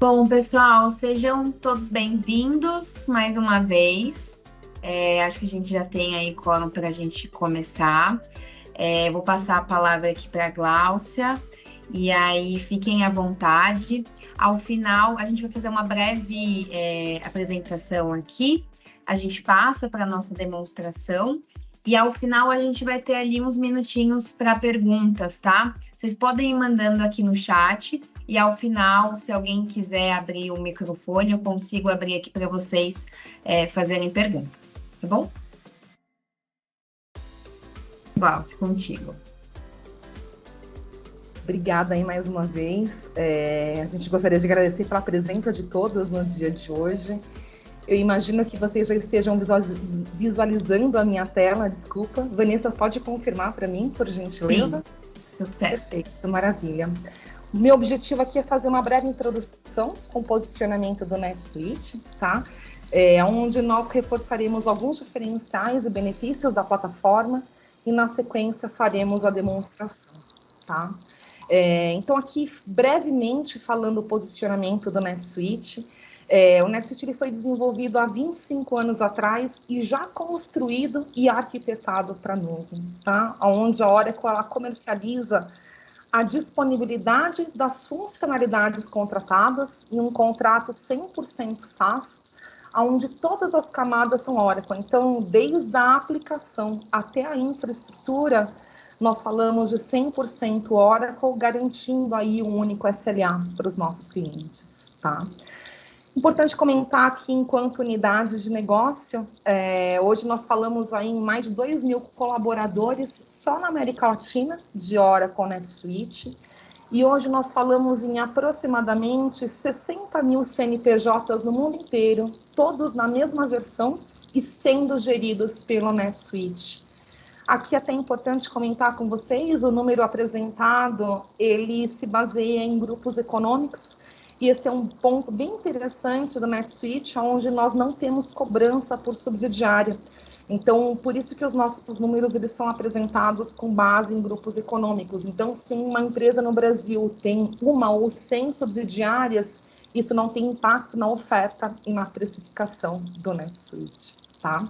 Bom, pessoal, sejam todos bem-vindos mais uma vez. Acho que a gente já tem aí quórum para a gente começar. Vou passar a palavra aqui para a Gláucia, e aí fiquem à vontade. Ao final, a gente vai fazer uma breve apresentação aqui, a gente passa para a nossa demonstração, e ao final a gente vai ter ali uns minutinhos para perguntas, tá? Vocês podem ir mandando aqui no chat. E ao final, se alguém quiser abrir o microfone, eu consigo abrir aqui para vocês fazerem perguntas, tá bom? Glaucia, contigo. Obrigada aí mais uma vez. A gente gostaria de agradecer pela presença de todos no dia de hoje. Eu imagino que vocês já estejam visualizando a minha tela, desculpa. Vanessa, pode confirmar para mim, por gentileza? Sim, tudo certo. Perfeito, maravilha. O meu objetivo aqui é fazer uma breve introdução com o posicionamento do NetSuite, tá? Onde nós reforçaremos alguns diferenciais e benefícios da plataforma e, na sequência, faremos a demonstração, tá? Então, aqui, brevemente, falando o posicionamento do NetSuite, o NetSuite ele foi desenvolvido há 25 anos atrás e já construído e arquitetado para a nuvem, tá? Onde a Oracle ela comercializa a disponibilidade das funcionalidades contratadas em um contrato 100% SaaS, onde todas as camadas são Oracle. Então, desde a aplicação até a infraestrutura, nós falamos de 100% Oracle, garantindo aí um único SLA para os nossos clientes, tá? Importante comentar que, enquanto unidade de negócio, hoje nós falamos aí em mais de 2.000 colaboradores só na América Latina, de Oracle NetSuite, e hoje nós falamos em aproximadamente 60.000 CNPJs no mundo inteiro, todos na mesma versão e sendo geridos pelo NetSuite. Aqui é até importante comentar com vocês, o número apresentado, ele se baseia em grupos econômicos, e esse é um ponto bem interessante do NetSuite, onde nós não temos cobrança por subsidiária. Então, por isso que os nossos números eles são apresentados com base em grupos econômicos. Então, se uma empresa no Brasil tem uma ou 100 subsidiárias, isso não tem impacto na oferta e na precificação do NetSuite, tá?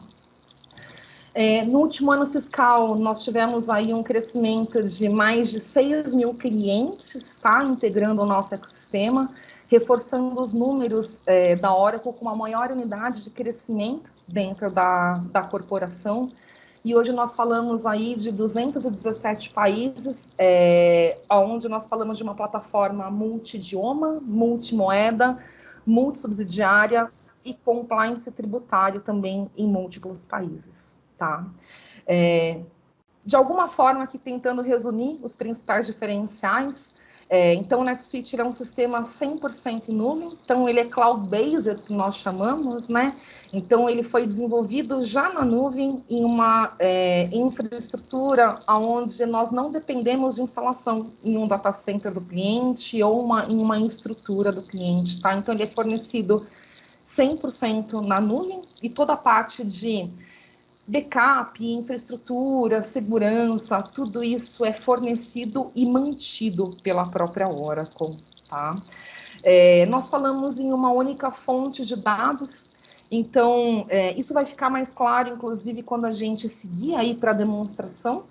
No último ano fiscal, nós tivemos aí um crescimento de mais de 6.000 clientes, tá? Integrando o nosso ecossistema, reforçando os números da Oracle com uma maior unidade de crescimento dentro da corporação. E hoje nós falamos aí de 217 países, onde nós falamos de uma plataforma multidioma, multimoeda, multissubsidiária e compliance tributário também em múltiplos países. Tá? De alguma forma, aqui tentando resumir os principais diferenciais, então o NetSuite é um sistema 100% em nuvem, então ele é cloud-based, que nós chamamos, né? Então ele foi desenvolvido já na nuvem em uma infraestrutura onde nós não dependemos de instalação em um data center do cliente ou em uma estrutura do cliente, tá? Então ele é fornecido 100% na nuvem e toda a parte de backup, infraestrutura, segurança, tudo isso é fornecido e mantido pela própria Oracle, tá? Nós falamos em uma única fonte de dados, então isso vai ficar mais claro, inclusive, quando a gente seguir aí para a demonstração,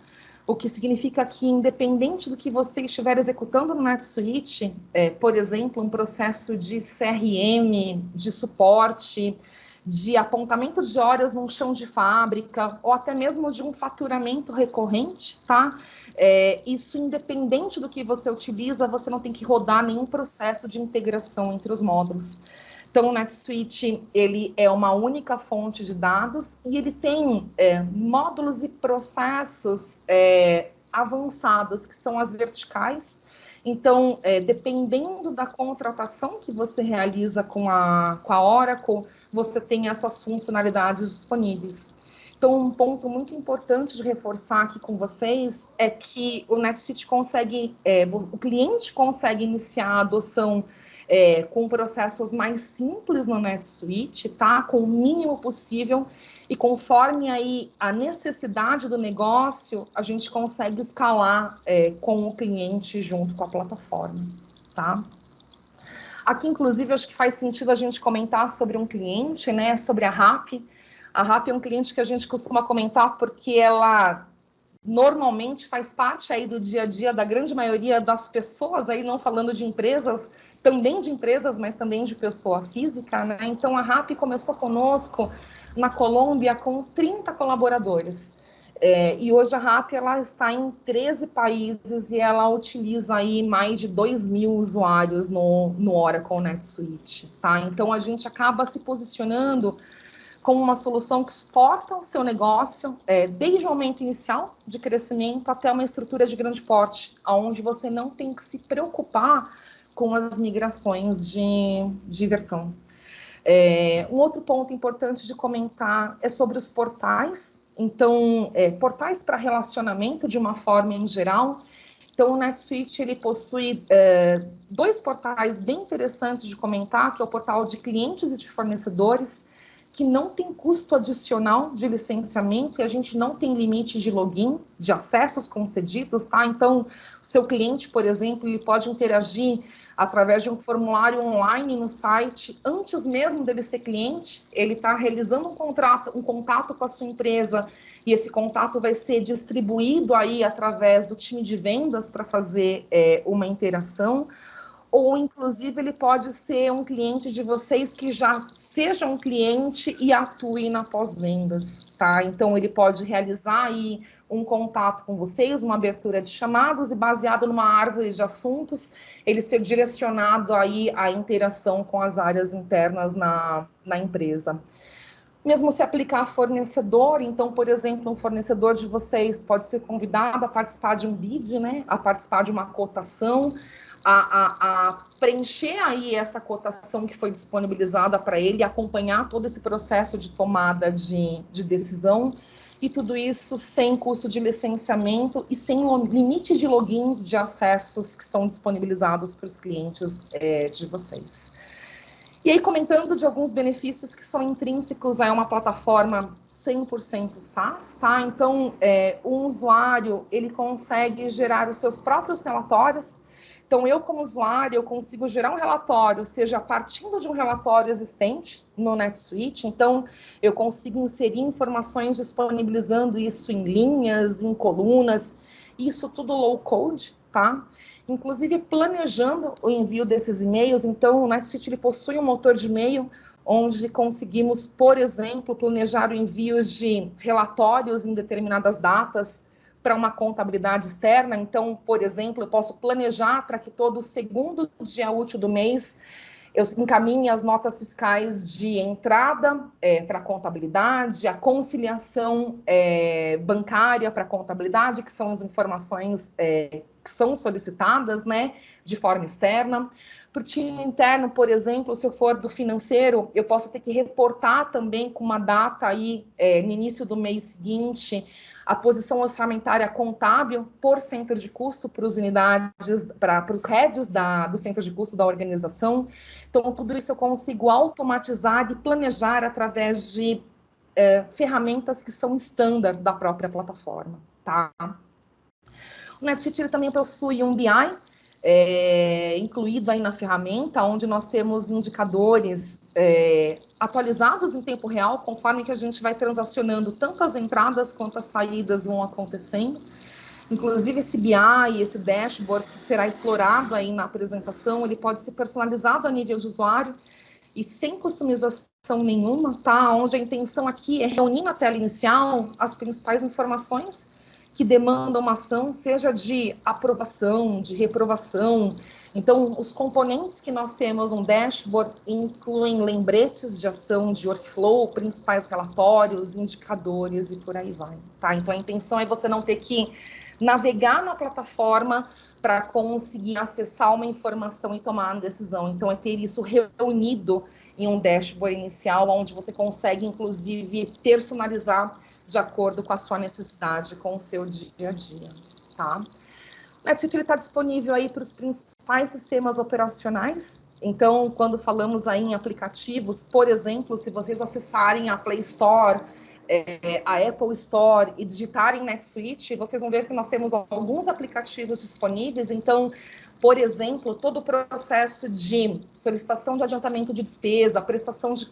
o que significa que, independente do que você estiver executando no NetSuite, por exemplo, um processo de CRM, de suporte, de apontamento de horas num chão de fábrica, ou até mesmo de um faturamento recorrente, tá? Isso, independente do que você utiliza, você não tem que rodar nenhum processo de integração entre os módulos. Então, o NetSuite, ele é uma única fonte de dados e ele tem módulos e processos avançados, que são as verticais. Então, dependendo da contratação que você realiza com a Oracle, você tem essas funcionalidades disponíveis. Então, um ponto muito importante de reforçar aqui com vocês é que o NetSuite consegue, o cliente consegue iniciar a adoção com processos mais simples no NetSuite, tá? Com o mínimo possível, e conforme aí a necessidade do negócio, a gente consegue escalar com o cliente junto com a plataforma, tá? Aqui, inclusive, acho que faz sentido a gente comentar sobre um cliente, né, sobre a RAP. A RAP é um cliente que a gente costuma comentar porque ela normalmente faz parte aí do dia a dia da grande maioria das pessoas, aí não falando de empresas, também de empresas, mas também de pessoa física, né? Então, a RAP começou conosco na Colômbia com 30 colaboradores. E hoje a RAP ela está em 13 países e ela utiliza aí mais de 2.000 usuários no Oracle NetSuite, tá? Então, a gente acaba se posicionando como uma solução que exporta o seu negócio desde o momento inicial de crescimento até uma estrutura de grande porte, onde você não tem que se preocupar com as migrações de versão. Um outro ponto importante de comentar é sobre os portais. Então, portais para relacionamento de uma forma em geral. Então, o NetSuite ele possui 2 portais bem interessantes de comentar, que é o portal de clientes e de fornecedores, que não tem custo adicional de licenciamento e a gente não tem limite de login, de acessos concedidos, tá? Então, o seu cliente, por exemplo, ele pode interagir através de um formulário online no site, antes mesmo dele ser cliente, ele está realizando um contato com a sua empresa, e esse contato vai ser distribuído aí através do time de vendas para fazer uma interação, ou inclusive ele pode ser um cliente de vocês que já seja um cliente e atue na pós-vendas, tá? Então ele pode realizar aí um contato com vocês, uma abertura de chamados e baseado numa árvore de assuntos, ele ser direcionado aí à interação com as áreas internas na empresa. Mesmo se aplicar a fornecedor, então, por exemplo, um fornecedor de vocês pode ser convidado a participar de um bid, né? A participar de uma cotação, a preencher aí essa cotação que foi disponibilizada para ele, acompanhar todo esse processo de tomada de decisão, e tudo isso sem custo de licenciamento e sem limite de logins de acessos que são disponibilizados para os clientes de vocês. E aí, comentando de alguns benefícios que são intrínsecos a uma plataforma 100% SaaS, tá? Então, um usuário, ele consegue gerar os seus próprios relatórios. Então, eu, como usuário, eu consigo gerar um relatório, seja partindo de um relatório existente no NetSuite. Então, eu consigo inserir informações disponibilizando isso em linhas, em colunas, isso tudo low code, tá? Inclusive planejando o envio desses e-mails. Então, o NetSuite ele possui um motor de e-mail onde conseguimos, por exemplo, planejar o envio de relatórios em determinadas datas para uma contabilidade externa. Então, por exemplo, eu posso planejar para que todo segundo dia útil do mês eu encaminhe as notas fiscais de entrada para a contabilidade, a conciliação bancária para a contabilidade, que são as informações que são solicitadas, né, de forma externa. Para o time interno, por exemplo, se eu for do financeiro, eu posso ter que reportar também com uma data aí, no início do mês seguinte, a posição orçamentária contábil por centro de custo para as unidades, para os heads do centro de custo da organização. Então, tudo isso eu consigo automatizar e planejar através de ferramentas que são standard da própria plataforma, tá? O NetSuite ele também possui um BI, incluído aí na ferramenta, onde nós temos indicadores atualizados em tempo real, conforme que a gente vai transacionando tanto as entradas quanto as saídas vão acontecendo. Inclusive esse BI, esse dashboard que será explorado aí na apresentação, ele pode ser personalizado a nível de usuário e sem customização nenhuma, tá? Onde a intenção aqui é reunir na tela inicial as principais informações que demandam uma ação, seja de aprovação, de reprovação. Então, os componentes que nós temos no dashboard incluem lembretes de ação de workflow, principais relatórios, indicadores e por aí vai, tá? Então, a intenção é você não ter que navegar na plataforma para conseguir acessar uma informação e tomar uma decisão. Então, é ter isso reunido em um dashboard inicial, onde você consegue, inclusive, personalizar de acordo com a sua necessidade, com o seu dia a dia, tá? O NetSuite está disponível aí para os principais sistemas operacionais. Então, quando falamos aí em aplicativos, por exemplo, se vocês acessarem a Play Store, a Apple Store e digitarem NetSuite, vocês vão ver que nós temos alguns aplicativos disponíveis. Então, por exemplo, todo o processo de solicitação de adiantamento de despesa, prestação de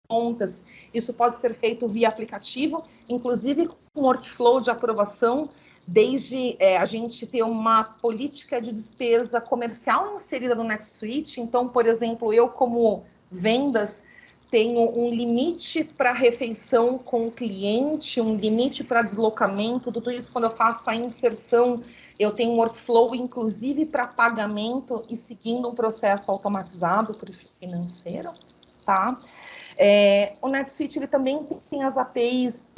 contas, isso pode ser feito via aplicativo, inclusive com workflow de aprovação, desde a gente ter uma política de despesa comercial inserida no NetSuite. Então, por exemplo, eu como vendas tenho um limite para refeição com o cliente, um limite para deslocamento, tudo isso quando eu faço a inserção, eu tenho um workflow, inclusive, para pagamento e seguindo um processo automatizado para o financeiro, tá? O NetSuite ele também tem as APIs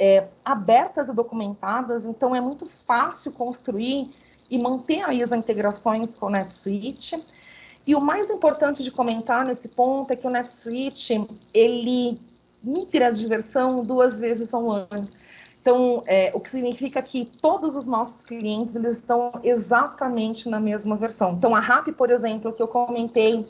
abertas e documentadas, então é muito fácil construir e manter aí as integrações com o NetSuite. E o mais importante de comentar nesse ponto é que o NetSuite, ele migra de versão 2 vezes ao ano. Então, o que significa que todos os nossos clientes, eles estão exatamente na mesma versão. Então, a RAP, por exemplo, que eu comentei,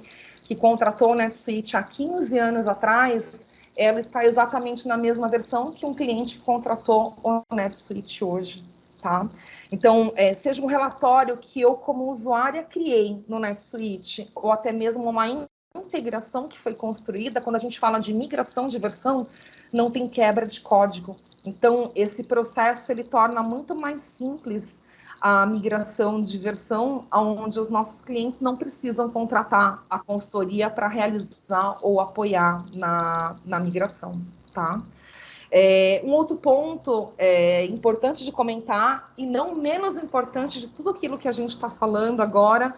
que contratou o NetSuite há 15 anos atrás, ela está exatamente na mesma versão que um cliente que contratou o NetSuite hoje, tá? Então, seja um relatório que eu, como usuária, criei no NetSuite, ou até mesmo uma integração que foi construída, quando a gente fala de migração de versão, não tem quebra de código. Então, esse processo, ele torna muito mais simples a migração de versão, onde os nossos clientes não precisam contratar a consultoria para realizar ou apoiar na migração, tá? Um outro ponto importante de comentar, e não menos importante de tudo aquilo que a gente está falando agora,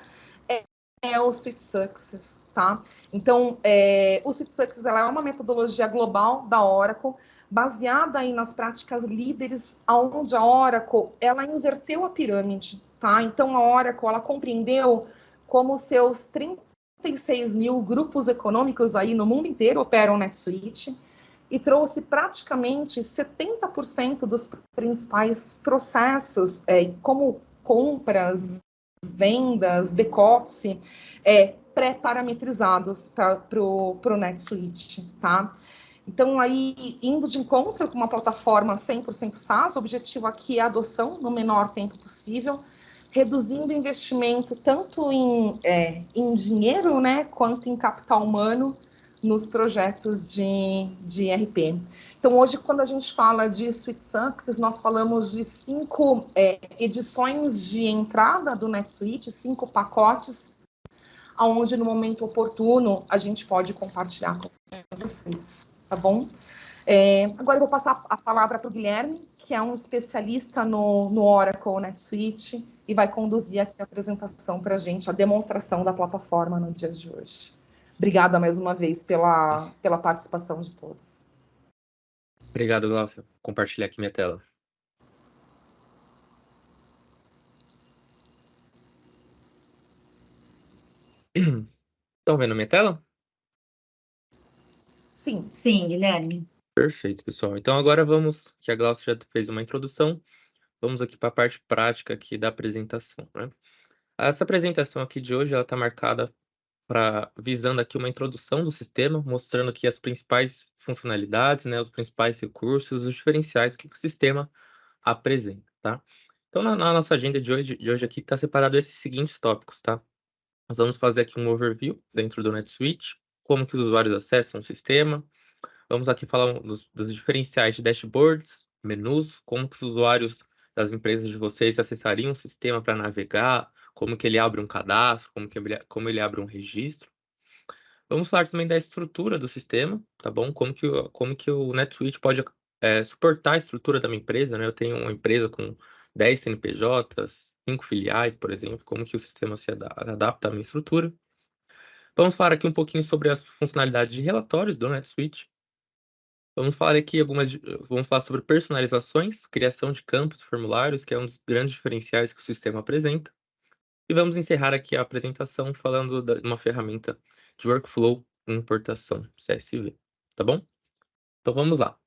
é o Suite Success, tá? Então, o Suite Success ela é uma metodologia global da Oracle, baseada aí nas práticas líderes, onde a Oracle, ela inverteu a pirâmide, tá? Então, a Oracle, ela compreendeu como seus 36 mil grupos econômicos aí no mundo inteiro operam NetSuite, e trouxe praticamente 70% dos principais processos, como compras, vendas, back-office, pré-parametrizados para o NetSuite, tá? Então, aí, indo de encontro com uma plataforma 100% SaaS, o objetivo aqui é a adoção no menor tempo possível, reduzindo o investimento tanto em dinheiro, né, quanto em capital humano nos projetos de ERP. Então, hoje, quando a gente fala de Suite Success, nós falamos de 5 edições de entrada do NetSuite, 5 pacotes, onde, no momento oportuno, a gente pode compartilhar com vocês, tá bom? Agora eu vou passar a palavra para o Guilherme, que é um especialista no Oracle NetSuite, e vai conduzir aqui a apresentação para a gente, a demonstração da plataforma no dia de hoje. Obrigada mais uma vez pela participação de todos. Obrigado, Glaucia. Vou compartilhar aqui minha tela. Estão vendo minha tela? Sim. Sim, Guilherme. Perfeito, pessoal. Então agora vamos, que a Glaucia já fez uma introdução, vamos aqui para a parte prática aqui da apresentação, né? Essa apresentação aqui de hoje, ela está marcada visando aqui uma introdução do sistema, mostrando aqui as principais funcionalidades, né, os principais recursos, os diferenciais que o sistema apresenta, tá? Então, na nossa agenda de hoje aqui está separado esses seguintes tópicos, tá? Nós vamos fazer aqui um overview dentro do NetSuite, como que os usuários acessam o sistema. Vamos aqui falar dos diferenciais de dashboards, menus, como que os usuários das empresas de vocês acessariam o sistema para navegar, como que ele abre um cadastro, como ele abre um registro. Vamos falar também da estrutura do sistema, tá bom? Como que o NetSuite pode suportar a estrutura da minha empresa, né? Eu tenho uma empresa com 10 CNPJs, 5 filiais, por exemplo, como que o sistema se adapta à minha estrutura. Vamos falar aqui um pouquinho sobre as funcionalidades de relatórios do NetSuite. Vamos falar aqui vamos falar sobre personalizações, criação de campos e formulários, que é um dos grandes diferenciais que o sistema apresenta. E vamos encerrar aqui a apresentação falando de uma ferramenta de workflow e importação, CSV, tá bom? Então vamos lá.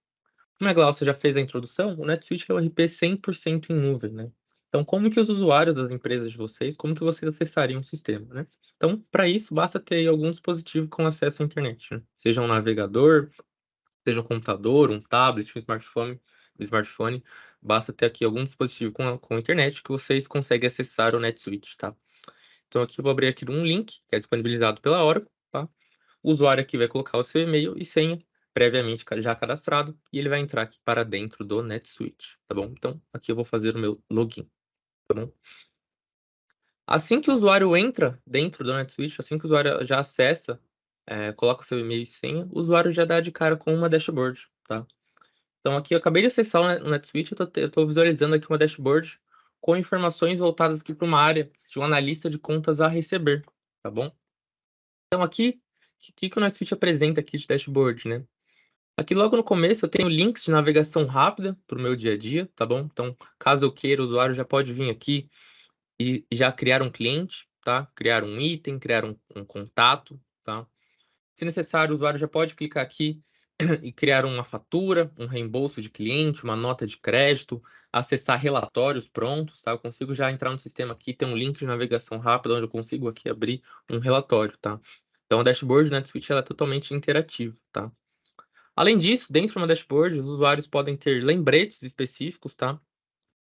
Como a Glaucia já fez a introdução, o NetSuite é um RP 100% em nuvem, né? Então, como que os usuários das empresas de vocês, como que vocês acessariam o sistema, né? Então, para isso, basta ter algum dispositivo com acesso à internet, né? Seja um navegador, seja um computador, um tablet, um smartphone, basta ter aqui algum dispositivo com internet que vocês conseguem acessar o NetSuite, tá? Então aqui eu vou abrir aqui um link que é disponibilizado pela Oracle, tá? O usuário aqui vai colocar o seu e-mail e senha previamente já cadastrado e ele vai entrar aqui para dentro do NetSuite, tá bom? Então aqui eu vou fazer o meu login, tá bom? Assim que o usuário entra dentro do NetSuite, assim que o usuário já acessa, coloca o seu e-mail e senha, o usuário já dá de cara com uma dashboard, tá? Então aqui eu acabei de acessar o NetSuite, eu tô visualizando aqui uma dashboard com informações voltadas aqui para uma área de um analista de contas a receber, tá bom? Então aqui, o que o NetSuite apresenta aqui de dashboard, né? Aqui logo no começo eu tenho links de navegação rápida para o meu dia a dia, tá bom? Então, caso eu queira, o usuário já pode vir aqui e já criar um cliente, tá? Criar um item, criar um contato, tá? Se necessário, o usuário já pode clicar aqui e criar uma fatura, um reembolso de cliente, uma nota de crédito, acessar relatórios prontos, tá? Eu consigo já entrar no sistema aqui, tem um link de navegação rápida onde eu consigo aqui abrir um relatório, tá? Então, a dashboard do NetSuite ela é totalmente interativa, tá? Além disso, dentro de uma dashboard, os usuários podem ter lembretes específicos, tá?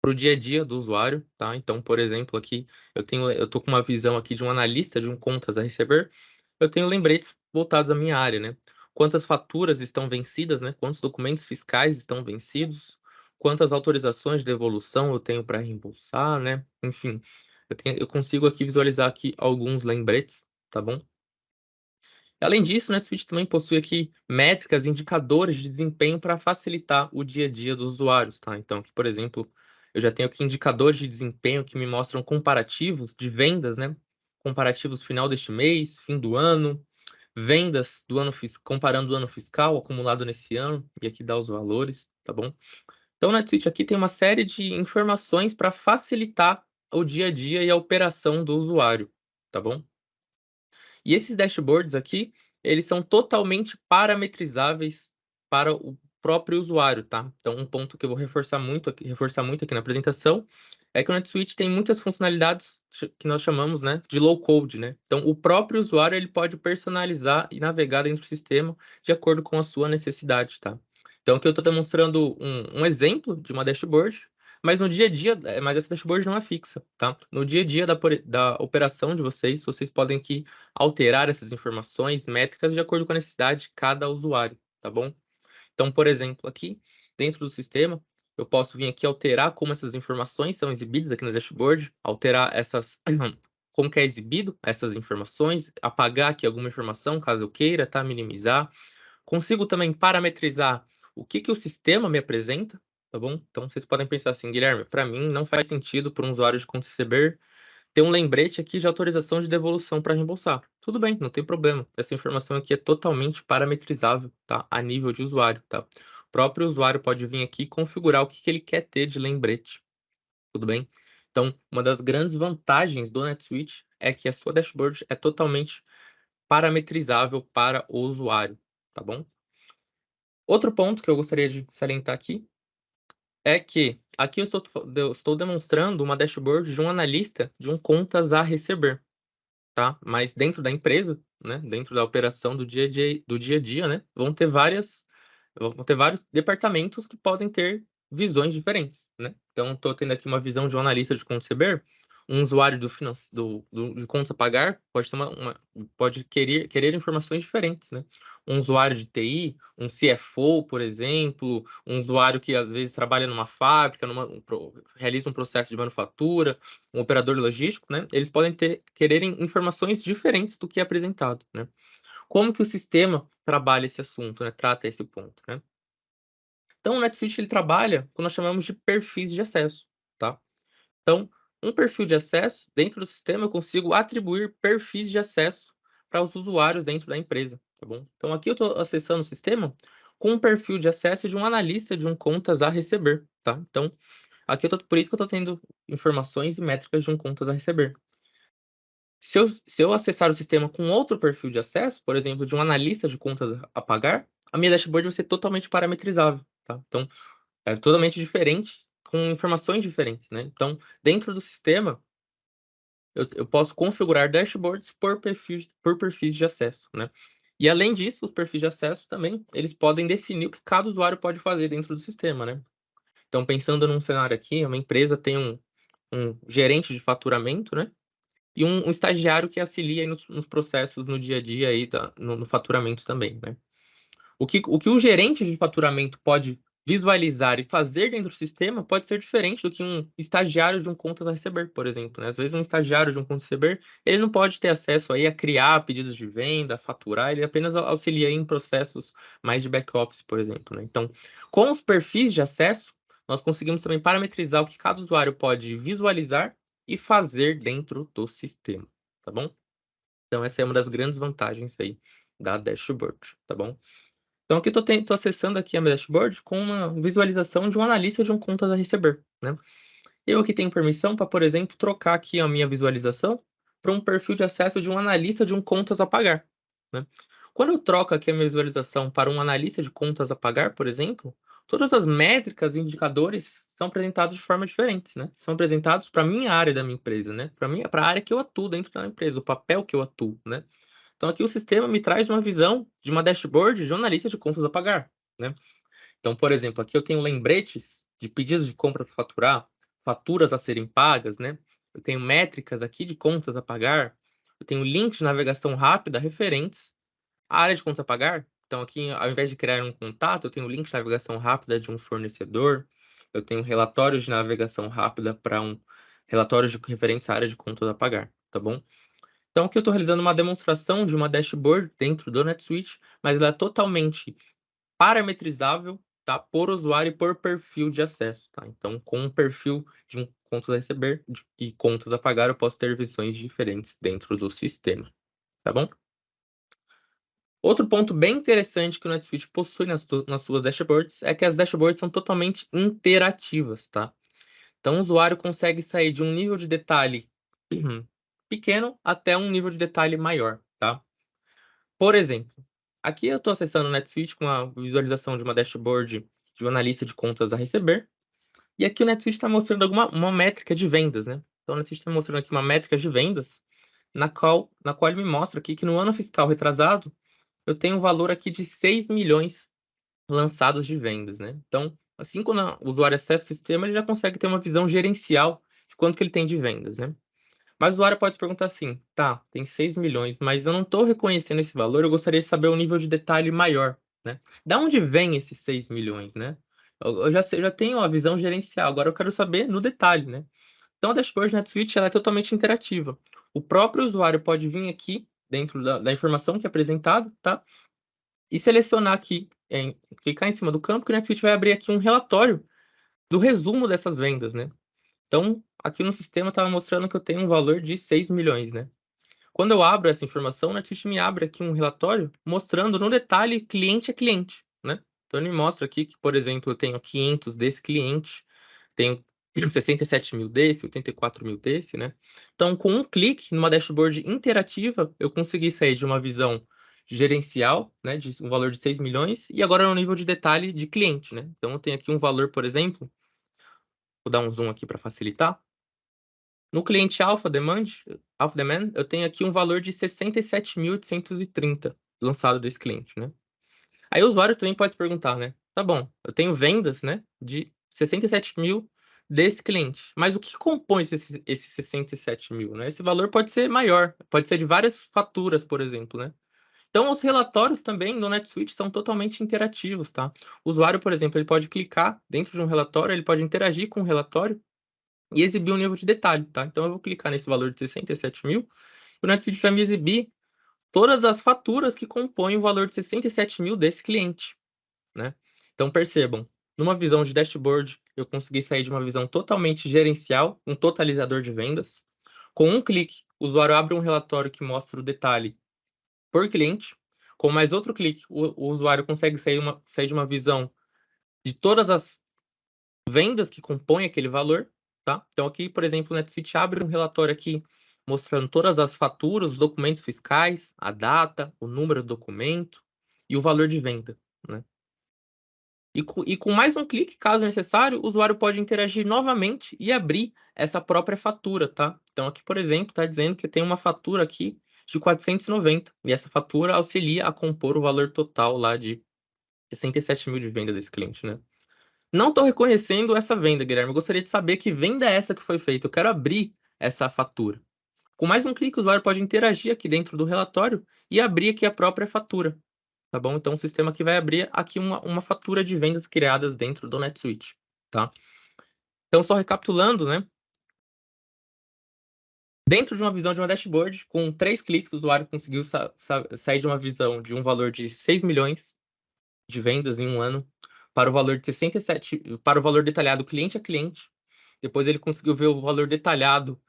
Para o dia a dia do usuário, tá? Então, por exemplo, aqui eu tô com uma visão aqui de um analista de um contas a receber, eu tenho lembretes voltados à minha área, né? Quantas faturas estão vencidas, né? Quantos documentos fiscais estão vencidos, quantas autorizações de devolução eu tenho para reembolsar, né? Enfim, eu consigo aqui visualizar aqui alguns lembretes, tá bom? Além disso, o NetSuite também possui aqui métricas, indicadores de desempenho para facilitar o dia a dia dos usuários, tá? Então, aqui, por exemplo, eu já tenho aqui indicadores de desempenho que me mostram comparativos de vendas, né? Comparativos final deste mês, fim do ano, vendas do ano comparando o ano fiscal acumulado nesse ano, e aqui dá os valores, tá bom? Então, o NetSuite aqui tem uma série de informações para facilitar o dia a dia e a operação do usuário, tá bom? E esses dashboards aqui, eles são totalmente parametrizáveis para o próprio usuário, tá? Então, um ponto que eu vou reforçar muito aqui na apresentação é que o NetSuite tem muitas funcionalidades que nós chamamos, né, de low code, né? Então, o próprio usuário ele pode personalizar e navegar dentro do sistema de acordo com a sua necessidade, tá? Então, aqui eu estou demonstrando um exemplo de uma dashboard, mas no dia a dia, mas essa dashboard não é fixa, tá? No dia a dia da operação de vocês podem aqui alterar essas informações, métricas, de acordo com a necessidade de cada usuário, tá bom? Então, por exemplo, aqui, dentro do sistema, eu posso vir aqui alterar como essas informações são exibidas aqui no dashboard, alterar essas como que é exibido essas informações, apagar aqui alguma informação, caso eu queira, tá? Minimizar. Consigo também parametrizar o que o sistema me apresenta, tá bom? Então, vocês podem pensar assim, Guilherme, para mim não faz sentido para um usuário de conta receber ter um lembrete aqui de autorização de devolução para reembolsar. Tudo bem, não tem problema. Essa informação aqui é totalmente parametrizável, tá? A nível de usuário, tá? O próprio usuário pode vir aqui e configurar o que ele quer ter de lembrete. Tudo bem? Então, uma das grandes vantagens do NetSuite é que a sua dashboard é totalmente parametrizável para o usuário, tá bom? Outro ponto que eu gostaria de salientar aqui é que aqui eu estou demonstrando uma dashboard de um analista de um contas a receber, tá? Mas dentro da empresa, né? Dentro da operação do dia a dia, né? Vão ter vários departamentos que podem ter visões diferentes, né? Então, estou tendo aqui uma visão de um analista de contas receber, um usuário de contas a pagar pode ter pode querer informações diferentes, né? Um usuário de TI, um CFO, por exemplo, um usuário que às vezes trabalha numa fábrica, realiza um processo de manufatura, um operador logístico, né? Eles podem quererem informações diferentes do que é apresentado, né? Como que o sistema trabalha esse assunto, né? Trata esse ponto, né? Então, o NetSuite ele trabalha com o que nós chamamos de perfis de acesso, tá? Então, um perfil de acesso, dentro do sistema, eu consigo atribuir perfis de acesso para os usuários dentro da empresa, tá bom? Então, aqui eu estou acessando o sistema com um perfil de acesso de um analista de um contas a receber, tá? Então, aqui por isso que eu estou tendo informações e métricas de um contas a receber. Se eu acessar o sistema com outro perfil de acesso, por exemplo, de um analista de contas a pagar, a minha dashboard vai ser totalmente parametrizável, tá? Então, é totalmente diferente, com informações diferentes, né? Então, dentro do sistema, eu posso configurar dashboards por perfis de acesso, né? E além disso, os perfis de acesso também, eles podem definir o que cada usuário pode fazer dentro do sistema, né? Então, pensando num cenário aqui, uma empresa tem um gerente de faturamento, né? E um estagiário que auxilia aí nos processos no dia a dia aí no faturamento também, né? O que o gerente de faturamento pode visualizar e fazer dentro do sistema pode ser diferente do que um estagiário de um contas a receber, por exemplo, né? Às vezes um estagiário de um contas a receber, ele não pode ter acesso aí a criar pedidos de venda, a faturar, ele apenas auxilia em processos mais de back-office, por exemplo, né? Então, com os perfis de acesso, nós conseguimos também parametrizar o que cada usuário pode visualizar e fazer dentro do sistema, tá bom? Então, essa é uma das grandes vantagens aí da dashboard, tá bom? Então, aqui tô acessando aqui a minha dashboard com uma visualização de um analista de um contas a receber, né? Eu aqui tenho permissão para, por exemplo, trocar aqui a minha visualização para um perfil de acesso de um analista de um contas a pagar, né? Quando eu troco aqui a minha visualização para um analista de contas a pagar, por exemplo, todas as métricas e indicadores são apresentados de forma diferente, né? São apresentados para a minha área da minha empresa, né? Para a área que eu atuo dentro da empresa, o papel que eu atuo, né? Então aqui o sistema me traz uma visão de uma dashboard de analista de contas a pagar, né? Então, por exemplo, aqui eu tenho lembretes de pedidos de compra para faturar, faturas a serem pagas, né? Eu tenho métricas aqui de contas a pagar, eu tenho links de navegação rápida referentes à área de contas a pagar. Então aqui, ao invés de criar um contato, eu tenho link de navegação rápida de um fornecedor, eu tenho relatórios de navegação rápida para relatórios de referentes à área de contas a pagar, tá bom? Então, aqui eu estou realizando uma demonstração de uma dashboard dentro do NetSuite, mas ela é totalmente parametrizável, tá? Por usuário e por perfil de acesso, tá? Então, com um perfil de um contas a receber e contas a pagar, eu posso ter visões diferentes dentro do sistema, tá bom? Outro ponto bem interessante que o NetSuite possui nas suas dashboards é que as dashboards são totalmente interativas, tá? Então, o usuário consegue sair de um nível de detalhe pequeno até um nível de detalhe maior, tá? Por exemplo, aqui eu estou acessando o NetSuite com a visualização de uma dashboard de um analista de contas a receber, e aqui o NetSuite está mostrando uma métrica de vendas, né? Então, o NetSuite está mostrando aqui uma métrica de vendas, na qual ele me mostra aqui que no ano fiscal retrasado, eu tenho um valor aqui de 6 milhões lançados de vendas, né? Então, assim, quando o usuário acessa o sistema, ele já consegue ter uma visão gerencial de quanto que ele tem de vendas, né? Mas o usuário pode se perguntar assim, tá, tem 6 milhões, mas eu não estou reconhecendo esse valor, eu gostaria de saber o nível de detalhe maior, né? Da onde vem esses 6 milhões, né? Eu já tenho a visão gerencial, agora eu quero saber no detalhe, né? Então a dashboard NetSuite ela é totalmente interativa. O próprio usuário pode vir aqui, dentro da informação que é apresentada, tá? E selecionar aqui, clicar em cima do campo, que o NetSuite vai abrir aqui um relatório do resumo dessas vendas, né? Então, aqui no sistema estava mostrando que eu tenho um valor de 6 milhões, né? Quando eu abro essa informação, o NetSuite me abre aqui um relatório mostrando no detalhe cliente a cliente, né? Então, ele me mostra aqui que, por exemplo, eu tenho 500 desse cliente, tenho 67 mil desse, 84 mil desse, né? Então, com um clique numa dashboard interativa, eu consegui sair de uma visão gerencial, né, de um valor de 6 milhões, e agora no nível de detalhe de cliente, né? Então, eu tenho aqui um valor, por exemplo, vou dar um zoom aqui para facilitar. No cliente Alpha Demand, eu tenho aqui um valor de 67.830 lançado desse cliente, né? Aí o usuário também pode perguntar, né? Tá bom, eu tenho vendas, né, de 67 mil desse cliente, mas o que compõe esse 67 mil, né? Esse valor pode ser maior, pode ser de várias faturas, por exemplo, né? Então, os relatórios também no NetSuite são totalmente interativos, tá? O usuário, por exemplo, ele pode clicar dentro de um relatório, ele pode interagir com o relatório e exibir um nível de detalhe, tá? Então eu vou clicar nesse valor de 67 mil, e o NetSuite vai me exibir todas as faturas que compõem o valor de 67 mil desse cliente, né? Então percebam, numa visão de dashboard, eu consegui sair de uma visão totalmente gerencial, um totalizador de vendas. Com um clique, o usuário abre um relatório que mostra o detalhe por cliente. Com mais outro clique, o usuário consegue sair de uma visão de todas as vendas que compõem aquele valor, tá? Então aqui, por exemplo, o NetSuite abre um relatório aqui mostrando todas as faturas, os documentos fiscais, a data, o número do documento e o valor de venda, né? E com mais um clique, caso necessário, o usuário pode interagir novamente e abrir essa própria fatura, tá? Então aqui, por exemplo, está dizendo que tem uma fatura aqui de 490, e essa fatura auxilia a compor o valor total lá de 67 mil de venda desse cliente, né? Não estou reconhecendo essa venda, Guilherme. Eu gostaria de saber que venda é essa que foi feita. Eu quero abrir essa fatura. Com mais um clique, o usuário pode interagir aqui dentro do relatório e abrir aqui a própria fatura, tá bom? Então, o sistema aqui vai abrir aqui uma fatura de vendas criadas dentro do NetSuite, tá? Então, só recapitulando, né? Dentro de uma visão de uma dashboard, com 3 cliques, o usuário conseguiu sair de uma visão de um valor de 6 milhões de vendas em um ano para o valor de 67, para o valor detalhado cliente a cliente. Depois ele conseguiu ver o valor detalhado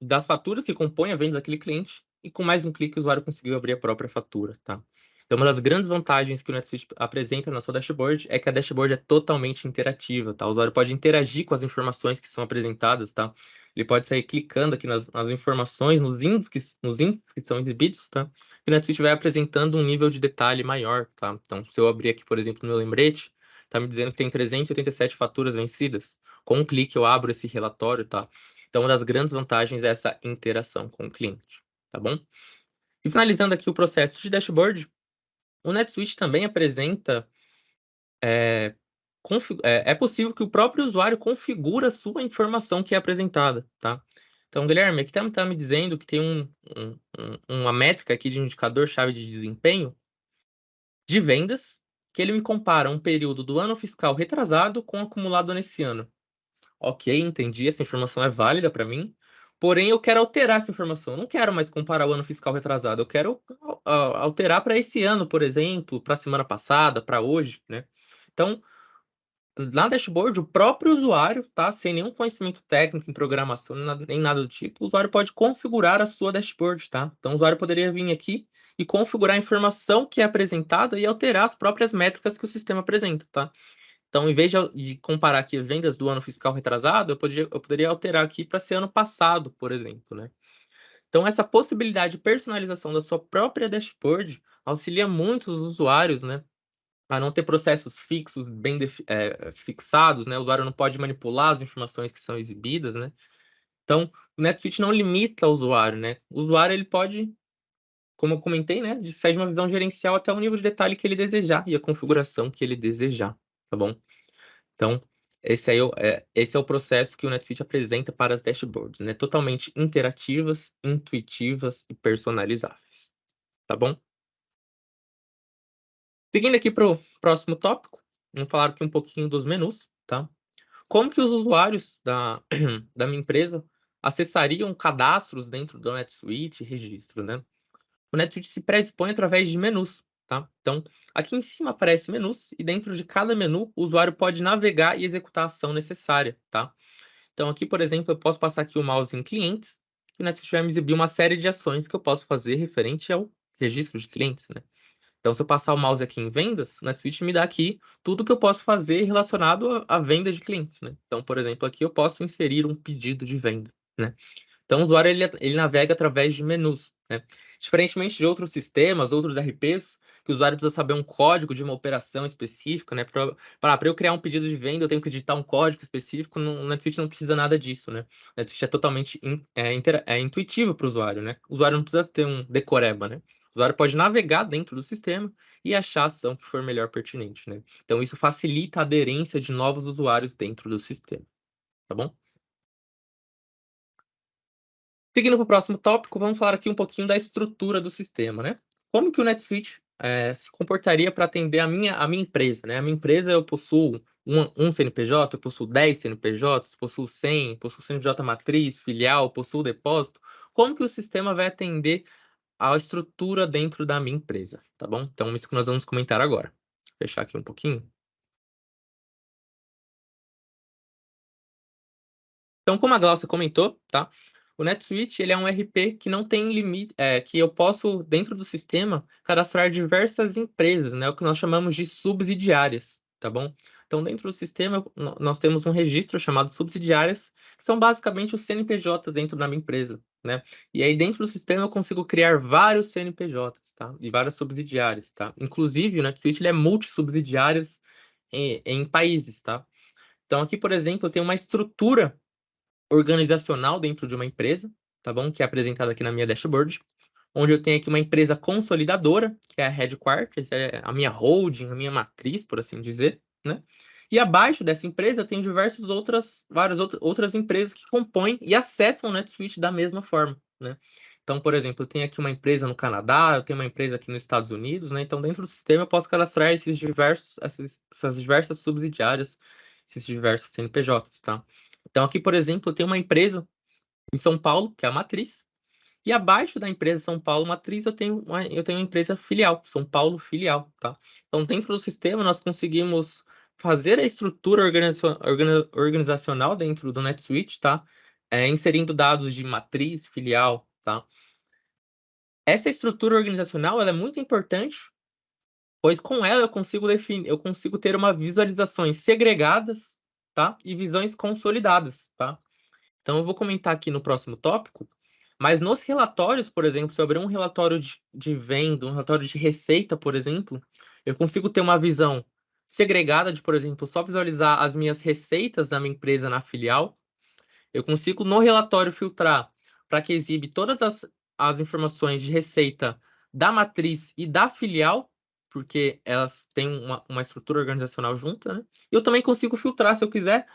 das faturas que compõem a venda daquele cliente, e com mais um clique o usuário conseguiu abrir a própria fatura, tá? Então, uma das grandes vantagens que o NetSuite apresenta na sua dashboard é que a dashboard é totalmente interativa, tá? O usuário pode interagir com as informações que são apresentadas, tá? Ele pode sair clicando aqui nas informações, nos índices que são exibidos, tá? E o NetSuite vai apresentando um nível de detalhe maior, tá? Então, se eu abrir aqui, por exemplo, no meu lembrete, tá me dizendo que tem 387 faturas vencidas. Com um clique eu abro esse relatório, tá? Então, uma das grandes vantagens é essa interação com o cliente, tá bom? E finalizando aqui o processo de dashboard, o NetSuite também apresenta... É possível que o próprio usuário configure a sua informação que é apresentada, tá? Então, Guilherme, aqui tá me dizendo que tem uma métrica aqui de indicador-chave de desempenho de vendas, que ele me compara um período do ano fiscal retrasado com o acumulado nesse ano. Ok, entendi, essa informação é válida para mim, porém eu quero alterar essa informação. Eu não quero mais comparar o ano fiscal retrasado, eu quero alterar para esse ano, por exemplo, para a semana passada, para hoje, né? Então, na dashboard, o próprio usuário, tá? Sem nenhum conhecimento técnico em programação, nem nada do tipo, o usuário pode configurar a sua dashboard, tá? Então, o usuário poderia vir aqui e configurar a informação que é apresentada e alterar as próprias métricas que o sistema apresenta, tá? Então, em vez de comparar aqui as vendas do ano fiscal retrasado, eu poderia alterar aqui para ser ano passado, por exemplo, né? Então, essa possibilidade de personalização da sua própria dashboard auxilia muito os usuários, né? A não ter processos fixos, bem fixados, né? O usuário não pode manipular as informações que são exibidas, né? Então, o NetSuite não limita o usuário, né? O usuário, ele pode, como eu comentei, né? De sair de uma visão gerencial até o nível de detalhe que ele desejar e a configuração que ele desejar, tá bom? Então, esse é o processo que o NetSuite apresenta para as dashboards, né? Totalmente interativas, intuitivas e personalizáveis, tá bom? Seguindo aqui para o próximo tópico, vamos falar aqui um pouquinho dos menus, tá? Como que os usuários da minha empresa acessariam cadastros dentro do NetSuite, registro, né? O NetSuite se predispõe através de menus, tá? Então, aqui em cima aparece menus, e dentro de cada menu, o usuário pode navegar e executar a ação necessária, tá? Então, aqui, por exemplo, eu posso passar aqui o mouse em clientes, e o NetSuite vai me exibir uma série de ações que eu posso fazer referente ao registro de clientes, né? Então, se eu passar o mouse aqui em vendas, o NetSuite me dá aqui tudo que eu posso fazer relacionado à venda de clientes, né? Então, por exemplo, aqui eu posso inserir um pedido de venda, né? Então, o usuário ele navega através de menus, né? Diferentemente de outros sistemas, outros RPs, que o usuário precisa saber um código de uma operação específica, né? Para eu criar um pedido de venda, eu tenho que digitar um código específico. No NetSuite não precisa nada disso, né? O NetSuite é totalmente intuitivo para o usuário, né? O usuário não precisa ter um decoreba, né? O usuário pode navegar dentro do sistema e achar a ação que for melhor pertinente, né? Então, isso facilita a aderência de novos usuários dentro do sistema, tá bom? Seguindo para o próximo tópico, vamos falar aqui um pouquinho da estrutura do sistema, né? Como que o NetSuite se comportaria para atender a minha empresa, né? A minha empresa, eu possuo um CNPJ, eu possuo 10 CNPJs, possuo 100, possuo CNPJ matriz, filial, possuo depósito. Como que o sistema vai atender a estrutura dentro da minha empresa, tá bom? Então, isso que nós vamos comentar agora. Vou fechar aqui um pouquinho. Então, como a Glaucia comentou, tá? O NetSuite, ele é um RP que não tem limite, que eu posso, dentro do sistema, cadastrar diversas empresas, né? O que nós chamamos de subsidiárias, tá bom? Então, dentro do sistema, nós temos um registro chamado subsidiárias, que são basicamente os CNPJs dentro da minha empresa, né? E aí, dentro do sistema, eu consigo criar vários CNPJs, tá? E várias subsidiárias, tá? Inclusive, o NetSuite, ele é multissubsidiárias em países, tá? Então, aqui, por exemplo, eu tenho uma estrutura organizacional dentro de uma empresa, tá bom? Que é apresentada aqui na minha dashboard. onde eu tenho aqui uma empresa consolidadora, que é a Headquarters, é a minha holding, a minha matriz, por assim dizer, né? E abaixo dessa empresa eu tenho várias outras empresas que compõem e acessam o NetSuite da mesma forma, né? Então, por exemplo, eu tenho aqui uma empresa no Canadá, eu tenho uma empresa aqui nos Estados Unidos, né? Então, dentro do sistema eu posso cadastrar essas diversas subsidiárias, esses diversos CNPJs, tá? Então, aqui, por exemplo, eu tenho uma empresa em São Paulo, que é a matriz, e abaixo da empresa São Paulo Matriz, eu tenho uma empresa filial, São Paulo Filial, tá? Então, dentro do sistema, nós conseguimos fazer a estrutura organizacional dentro do NetSuite, tá? Inserindo dados de matriz, filial, tá? Essa estrutura organizacional, ela é muito importante, pois com ela eu consigo ter uma visualizações segregadas, tá? E visões consolidadas, tá? Então, eu vou comentar aqui no próximo tópico, mas nos relatórios, por exemplo, sobre um relatório de venda, um relatório de receita, por exemplo, eu consigo ter uma visão segregada de, por exemplo, só visualizar as minhas receitas da minha empresa na filial. Eu consigo, no relatório, filtrar para que exibe todas as informações de receita da matriz e da filial, porque elas têm uma estrutura organizacional junta, né? E eu também consigo filtrar, se eu quiser,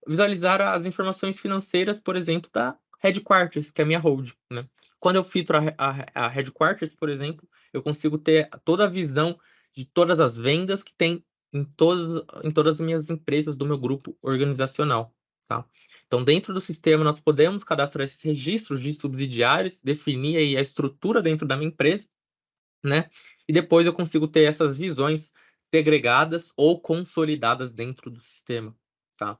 visualizar as informações financeiras, por exemplo, da Headquarters, que é a minha hold, né? Quando eu filtro a Headquarters, por exemplo, eu consigo ter toda a visão de todas as vendas que tem em todas as minhas empresas do meu grupo organizacional, tá? Então, dentro do sistema, nós podemos cadastrar esses registros de subsidiários, definir aí a estrutura dentro da minha empresa, né? E depois eu consigo ter essas visões segregadas ou consolidadas dentro do sistema, tá?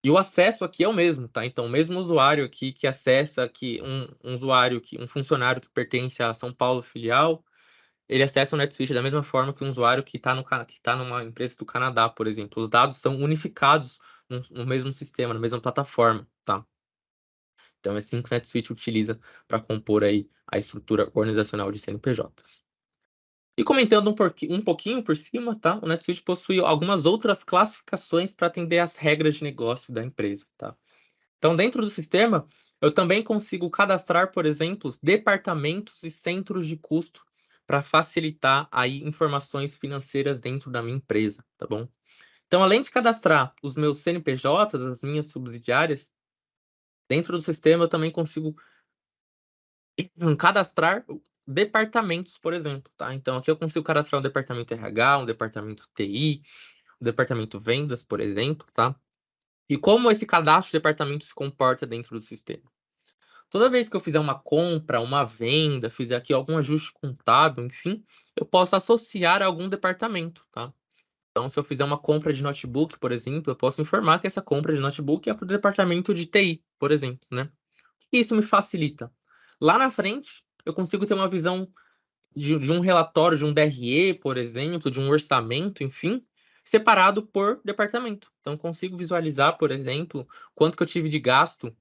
E o acesso aqui é o mesmo, tá? Então, o mesmo usuário aqui que acessa aqui um funcionário que pertence a São Paulo filial, ele acessa o NetSuite da mesma forma que um usuário que está numa empresa do Canadá, por exemplo. Os dados são unificados no mesmo sistema, na mesma plataforma, tá? Então, é assim que o NetSuite utiliza para compor aí a estrutura organizacional de CNPJs. E comentando um pouquinho por cima, tá? O NetSuite possui algumas outras classificações para atender às regras de negócio da empresa, tá? Então, dentro do sistema, eu também consigo cadastrar, por exemplo, departamentos e centros de custo para facilitar aí informações financeiras dentro da minha empresa, tá bom? Então, além de cadastrar os meus CNPJs, as minhas subsidiárias, dentro do sistema eu também consigo cadastrar departamentos, por exemplo, tá? Então, aqui eu consigo cadastrar um departamento RH, um departamento TI, um departamento vendas, por exemplo, tá? E como esse cadastro de departamento se comporta dentro do sistema? Toda vez que eu fizer uma compra, uma venda, fizer aqui algum ajuste contábil, enfim, eu posso associar a algum departamento, tá? Então, se eu fizer uma compra de notebook, por exemplo, eu posso informar que essa compra de notebook é para o departamento de TI, por exemplo, né? E isso me facilita. Lá na frente, eu consigo ter uma visão de um relatório, de um DRE, por exemplo, de um orçamento, enfim, separado por departamento. Então, consigo visualizar, por exemplo, quanto que eu tive de gasto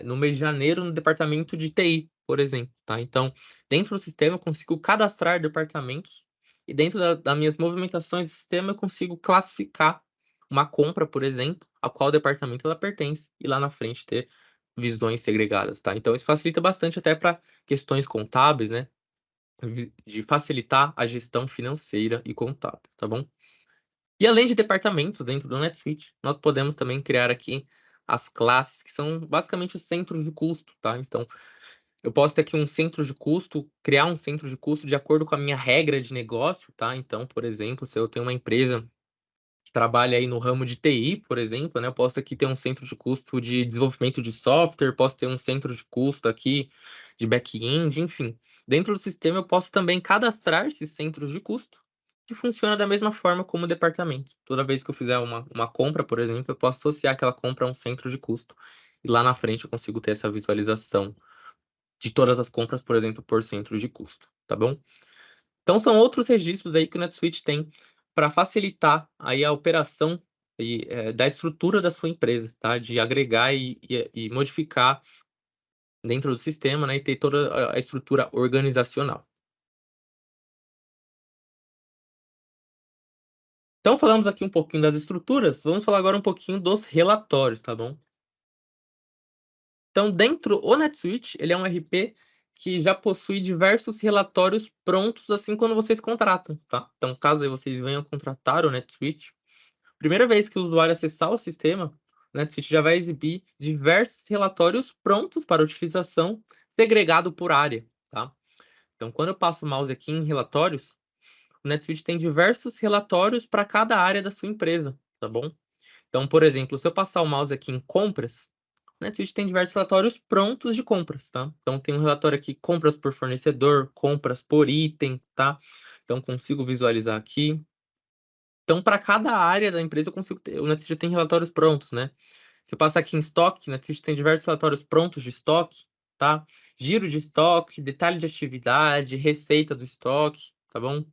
no mês de janeiro no departamento de TI, por exemplo, tá? Então, dentro do sistema, eu consigo cadastrar departamentos e dentro das minhas movimentações do sistema, eu consigo classificar uma compra, por exemplo, a qual departamento ela pertence e lá na frente ter visões segregadas, tá? Então, isso facilita bastante até para questões contábeis, né? De facilitar a gestão financeira e contábil, tá bom? E além de departamentos dentro do NetSuite, nós podemos também criar aqui as classes, que são basicamente os centros de custo, tá? Então, eu posso ter aqui um centro de custo, criar um centro de custo de acordo com a minha regra de negócio, tá? Então, por exemplo, se eu tenho uma empresa que trabalha aí no ramo de TI, por exemplo, né? Eu posso aqui ter um centro de custo de desenvolvimento de software, posso ter um centro de custo aqui de back-end, enfim. Dentro do sistema eu posso também cadastrar esses centros de custo, que funciona da mesma forma como o departamento. Toda vez que eu fizer uma compra, por exemplo, eu posso associar aquela compra a um centro de custo. E lá na frente eu consigo ter essa visualização de todas as compras, por exemplo, por centro de custo, tá bom? Então são outros registros aí que o NetSuite tem para facilitar aí a operação da estrutura da sua empresa, tá? De agregar e modificar dentro do sistema, né? E ter toda a estrutura organizacional. Então falamos aqui um pouquinho das estruturas, vamos falar agora um pouquinho dos relatórios, tá bom? Então, o NetSuite, ele é um RP que já possui diversos relatórios prontos, assim, quando vocês contratam, tá? Então, caso aí vocês venham contratar o NetSuite, primeira vez que o usuário acessar o sistema, o NetSuite já vai exibir diversos relatórios prontos para utilização, segregado por área, tá? Então, quando eu passo o mouse aqui em relatórios, o NetSuite tem diversos relatórios para cada área da sua empresa, tá bom? Então, por exemplo, se eu passar o mouse aqui em compras, o NetSuite tem diversos relatórios prontos de compras, tá? Então, tem um relatório aqui, compras por fornecedor, compras por item, tá? Então, consigo visualizar aqui. Então, para cada área da empresa, eu consigo ter, o NetSuite tem relatórios prontos, né? Se eu passar aqui em estoque, o NetSuite tem diversos relatórios prontos de estoque, tá? Giro de estoque, detalhe de atividade, receita do estoque, tá bom?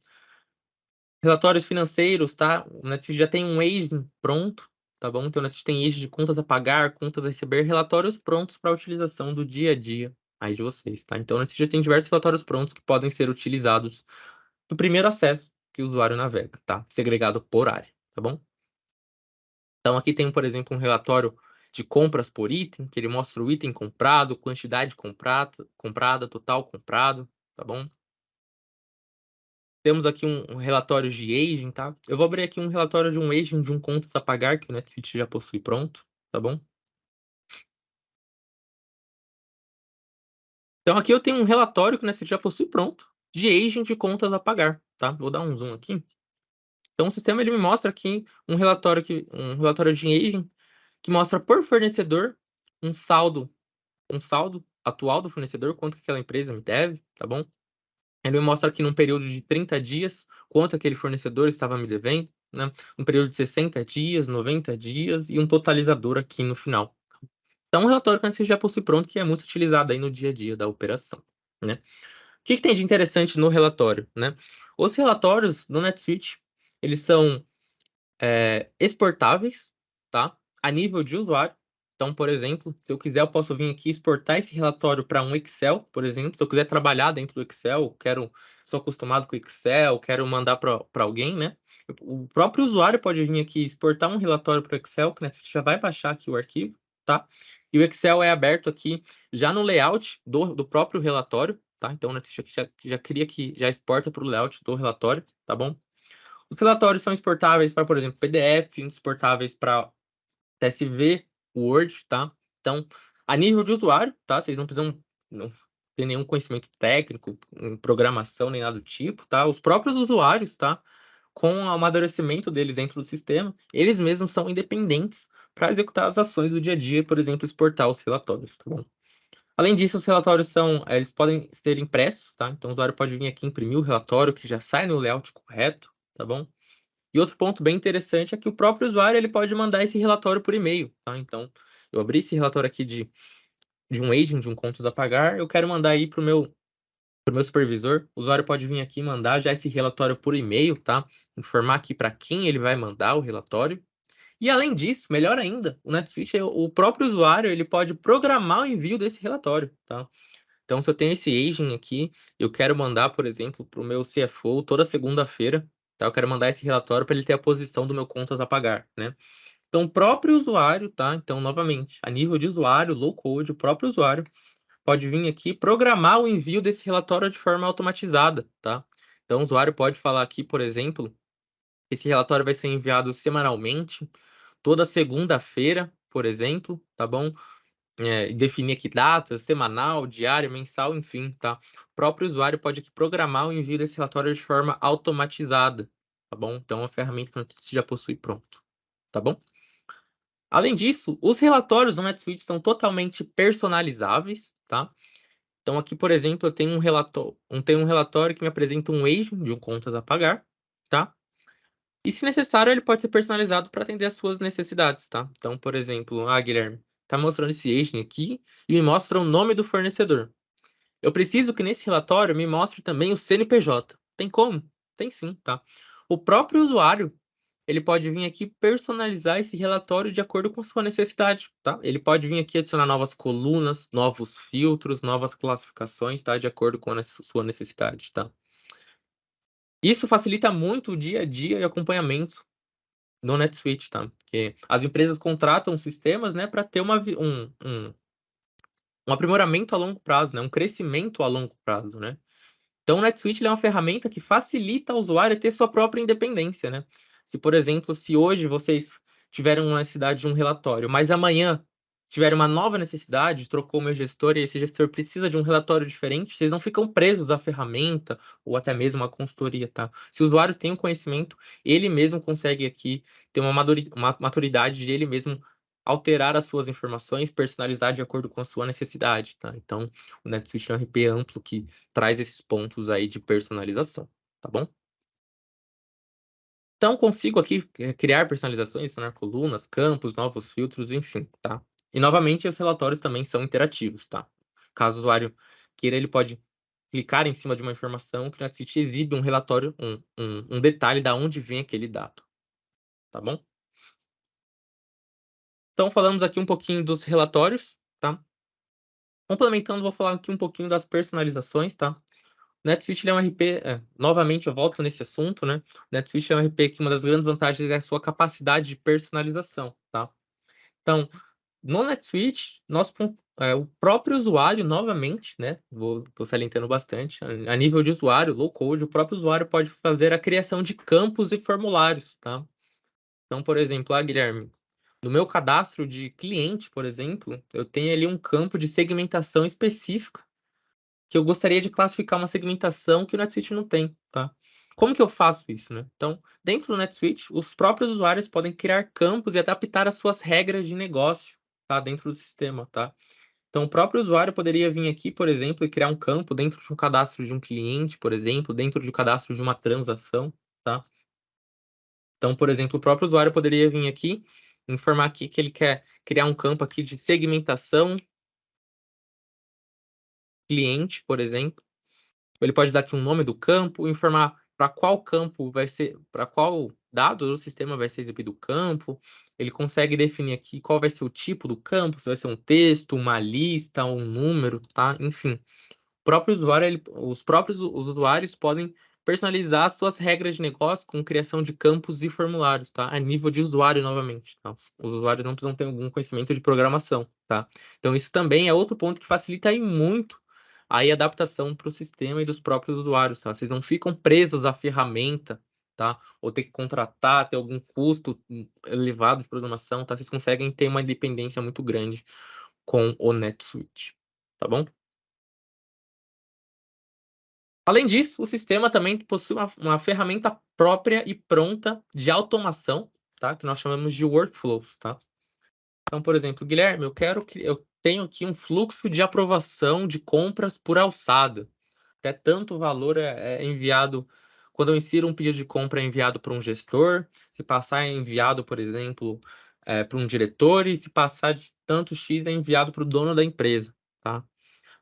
Relatórios financeiros, tá? O NetSuite já tem um aging pronto, tá bom? Então, o NetSuite tem aging de contas a pagar, contas a receber, relatórios prontos para utilização do dia a dia aí de vocês, tá? Então, o NetSuite já tem diversos relatórios prontos que podem ser utilizados no primeiro acesso que o usuário navega, tá? Segregado por área, tá bom? Então, aqui tem, por exemplo, um relatório de compras por item, que ele mostra o item comprado, quantidade comprada, total comprado, tá bom? Temos aqui um relatório de aging, tá? Eu vou abrir aqui um relatório de um aging de um contas a pagar, que o NetSuite já possui pronto, tá bom? Então, aqui eu tenho um relatório que o NetSuite já possui pronto, de aging de contas a pagar, tá? Vou dar um zoom aqui. Então, o sistema ele me mostra aqui um relatório de aging que mostra por fornecedor um saldo atual do fornecedor, quanto que aquela empresa me deve, tá bom? Ele me mostra aqui num período de 30 dias, quanto aquele fornecedor estava me devendo, né? Um período de 60 dias, 90 dias e um totalizador aqui no final. Então, um relatório que você já possui pronto, que é muito utilizado aí no dia a dia da operação, né? O que tem de interessante no relatório, né? Os relatórios no NetSuite, eles são exportáveis, tá? A nível de usuário. Então, por exemplo, se eu quiser, eu posso vir aqui exportar esse relatório para um Excel, por exemplo. Se eu quiser trabalhar dentro do Excel, sou acostumado com o Excel, quero mandar para alguém, né? O próprio usuário pode vir aqui exportar um relatório para o Excel, que, né, já vai baixar aqui o arquivo, tá? E o Excel é aberto aqui já no layout do próprio relatório, tá? Então, né, já cria aqui, já exporta para o layout do relatório, tá bom? Os relatórios são exportáveis para, por exemplo, PDF, exportáveis para CSV, Word, tá? Então, a nível de usuário, tá? Vocês não precisam não ter nenhum conhecimento técnico em programação nem nada do tipo, tá? Os próprios usuários, tá? Com o amadurecimento deles dentro do sistema, eles mesmos são independentes para executar as ações do dia a dia, por exemplo, exportar os relatórios, tá bom? Além disso, os relatórios eles podem ser impressos, tá? Então, o usuário pode vir aqui imprimir o relatório que já sai no layout correto, tá bom? E outro ponto bem interessante é que o próprio usuário ele pode mandar esse relatório por e-mail, tá? Então, eu abri esse relatório aqui de um agent, de um contas a pagar, eu quero mandar aí pro meu supervisor. O usuário pode vir aqui e mandar já esse relatório por e-mail, tá? Informar aqui para quem ele vai mandar o relatório. E além disso, melhor ainda, o NetSuite, o próprio usuário, ele pode programar o envio desse relatório, tá? Então, se eu tenho esse agent aqui, eu quero mandar, por exemplo, para o meu CFO toda segunda-feira, tá? Eu quero mandar esse relatório para ele ter a posição do meu contas a pagar, né? Então, o próprio usuário, tá? Então, novamente, a nível de usuário, low code, o próprio usuário pode vir aqui programar o envio desse relatório de forma automatizada, tá? Então, o usuário pode falar aqui, por exemplo, esse relatório vai ser enviado semanalmente, toda segunda-feira, por exemplo, tá bom? Definir aqui datas, semanal, diário, mensal, enfim, tá? O próprio usuário pode aqui programar o envio desse relatório de forma automatizada, tá bom? Então, é uma ferramenta que a NetSuite já possui pronto, tá bom? Além disso, os relatórios do NetSuite são totalmente personalizáveis, tá? Então, aqui, por exemplo, eu tenho um relatório que me apresenta um agent de um contas a pagar, tá? E, se necessário, ele pode ser personalizado para atender às suas necessidades, tá? Então, por exemplo, Guilherme, tá mostrando esse agent aqui e me mostra o nome do fornecedor. Eu preciso que nesse relatório me mostre também o CNPJ. Tem como? Tem sim, tá? O próprio usuário, ele pode vir aqui personalizar esse relatório de acordo com sua necessidade, tá? Ele pode vir aqui adicionar novas colunas, novos filtros, novas classificações, tá? De acordo com a sua necessidade, tá? Isso facilita muito o dia a dia e acompanhamento no NetSuite, tá? Porque as empresas contratam sistemas, né, para ter um aprimoramento a longo prazo, né? Um crescimento a longo prazo, né? Então, o NetSuite ele é uma ferramenta que facilita ao usuário ter sua própria independência, né? Se, por exemplo, se hoje vocês tiverem uma necessidade de um relatório, mas amanhã tiverem uma nova necessidade, trocou o meu gestor e esse gestor precisa de um relatório diferente, vocês não ficam presos à ferramenta ou até mesmo à consultoria, tá? Se o usuário tem o conhecimento, ele mesmo consegue aqui ter uma maturidade de ele mesmo alterar as suas informações, personalizar de acordo com a sua necessidade, tá? Então, o NetSuite é um RP amplo que traz esses pontos aí de personalização, tá bom? Então, consigo aqui criar personalizações, adicionar colunas, campos, novos filtros, enfim, tá? E, novamente, os relatórios também são interativos, tá? Caso o usuário queira, ele pode clicar em cima de uma informação que o NetSuite exibe um relatório, um detalhe da onde vem aquele dado, tá bom? Então, falamos aqui um pouquinho dos relatórios, tá? Complementando, vou falar aqui um pouquinho das personalizações, tá? O NetSuite ele é um RP, novamente eu volto nesse assunto, né? O NetSuite é um RP que uma das grandes vantagens é a sua capacidade de personalização, tá? Então, no NetSuite, o próprio usuário, novamente, né? Tô salientando bastante, a nível de usuário, low code, o próprio usuário pode fazer a criação de campos e formulários, tá? Então, por exemplo, Guilherme, no meu cadastro de cliente, por exemplo, eu tenho ali um campo de segmentação específica que eu gostaria de classificar uma segmentação que o NetSuite não tem, tá? Como que eu faço isso, né? Então, dentro do NetSuite, os próprios usuários podem criar campos e adaptar as suas regras de negócio, tá? Dentro do sistema, tá? Então, o próprio usuário poderia vir aqui, por exemplo, e criar um campo dentro de um cadastro de um cliente, por exemplo, dentro de um cadastro de uma transação, tá? Então, por exemplo, o próprio usuário poderia vir aqui, informar aqui que ele quer criar um campo aqui de segmentação cliente, por exemplo. Ele pode dar aqui um nome do campo, informar para qual campo vai ser, para qual dado do sistema vai ser exibido o campo. Ele consegue definir aqui qual vai ser o tipo do campo, se vai ser um texto, uma lista, um número, tá? Enfim, os próprios usuários podem personalizar suas regras de negócio com criação de campos e formulários, tá? A nível de usuário novamente, tá? Os usuários não precisam ter algum conhecimento de programação, tá? Então isso também é outro ponto que facilita aí muito aí a adaptação para o sistema e dos próprios usuários, tá? Vocês não ficam presos à ferramenta, tá? Ou ter que contratar, ter algum custo elevado de programação, tá? Vocês conseguem ter uma independência muito grande com o NetSuite, tá bom? Além disso, o sistema também possui uma ferramenta própria e pronta de automação, tá? Que nós chamamos de workflows, tá? Então, por exemplo, Guilherme, eu tenho aqui um fluxo de aprovação de compras por alçada. Até tanto valor é enviado quando eu insiro um pedido de compra é enviado para um gestor, se passar é enviado, por exemplo, para um diretor e se passar de tanto X é enviado para o dono da empresa, tá?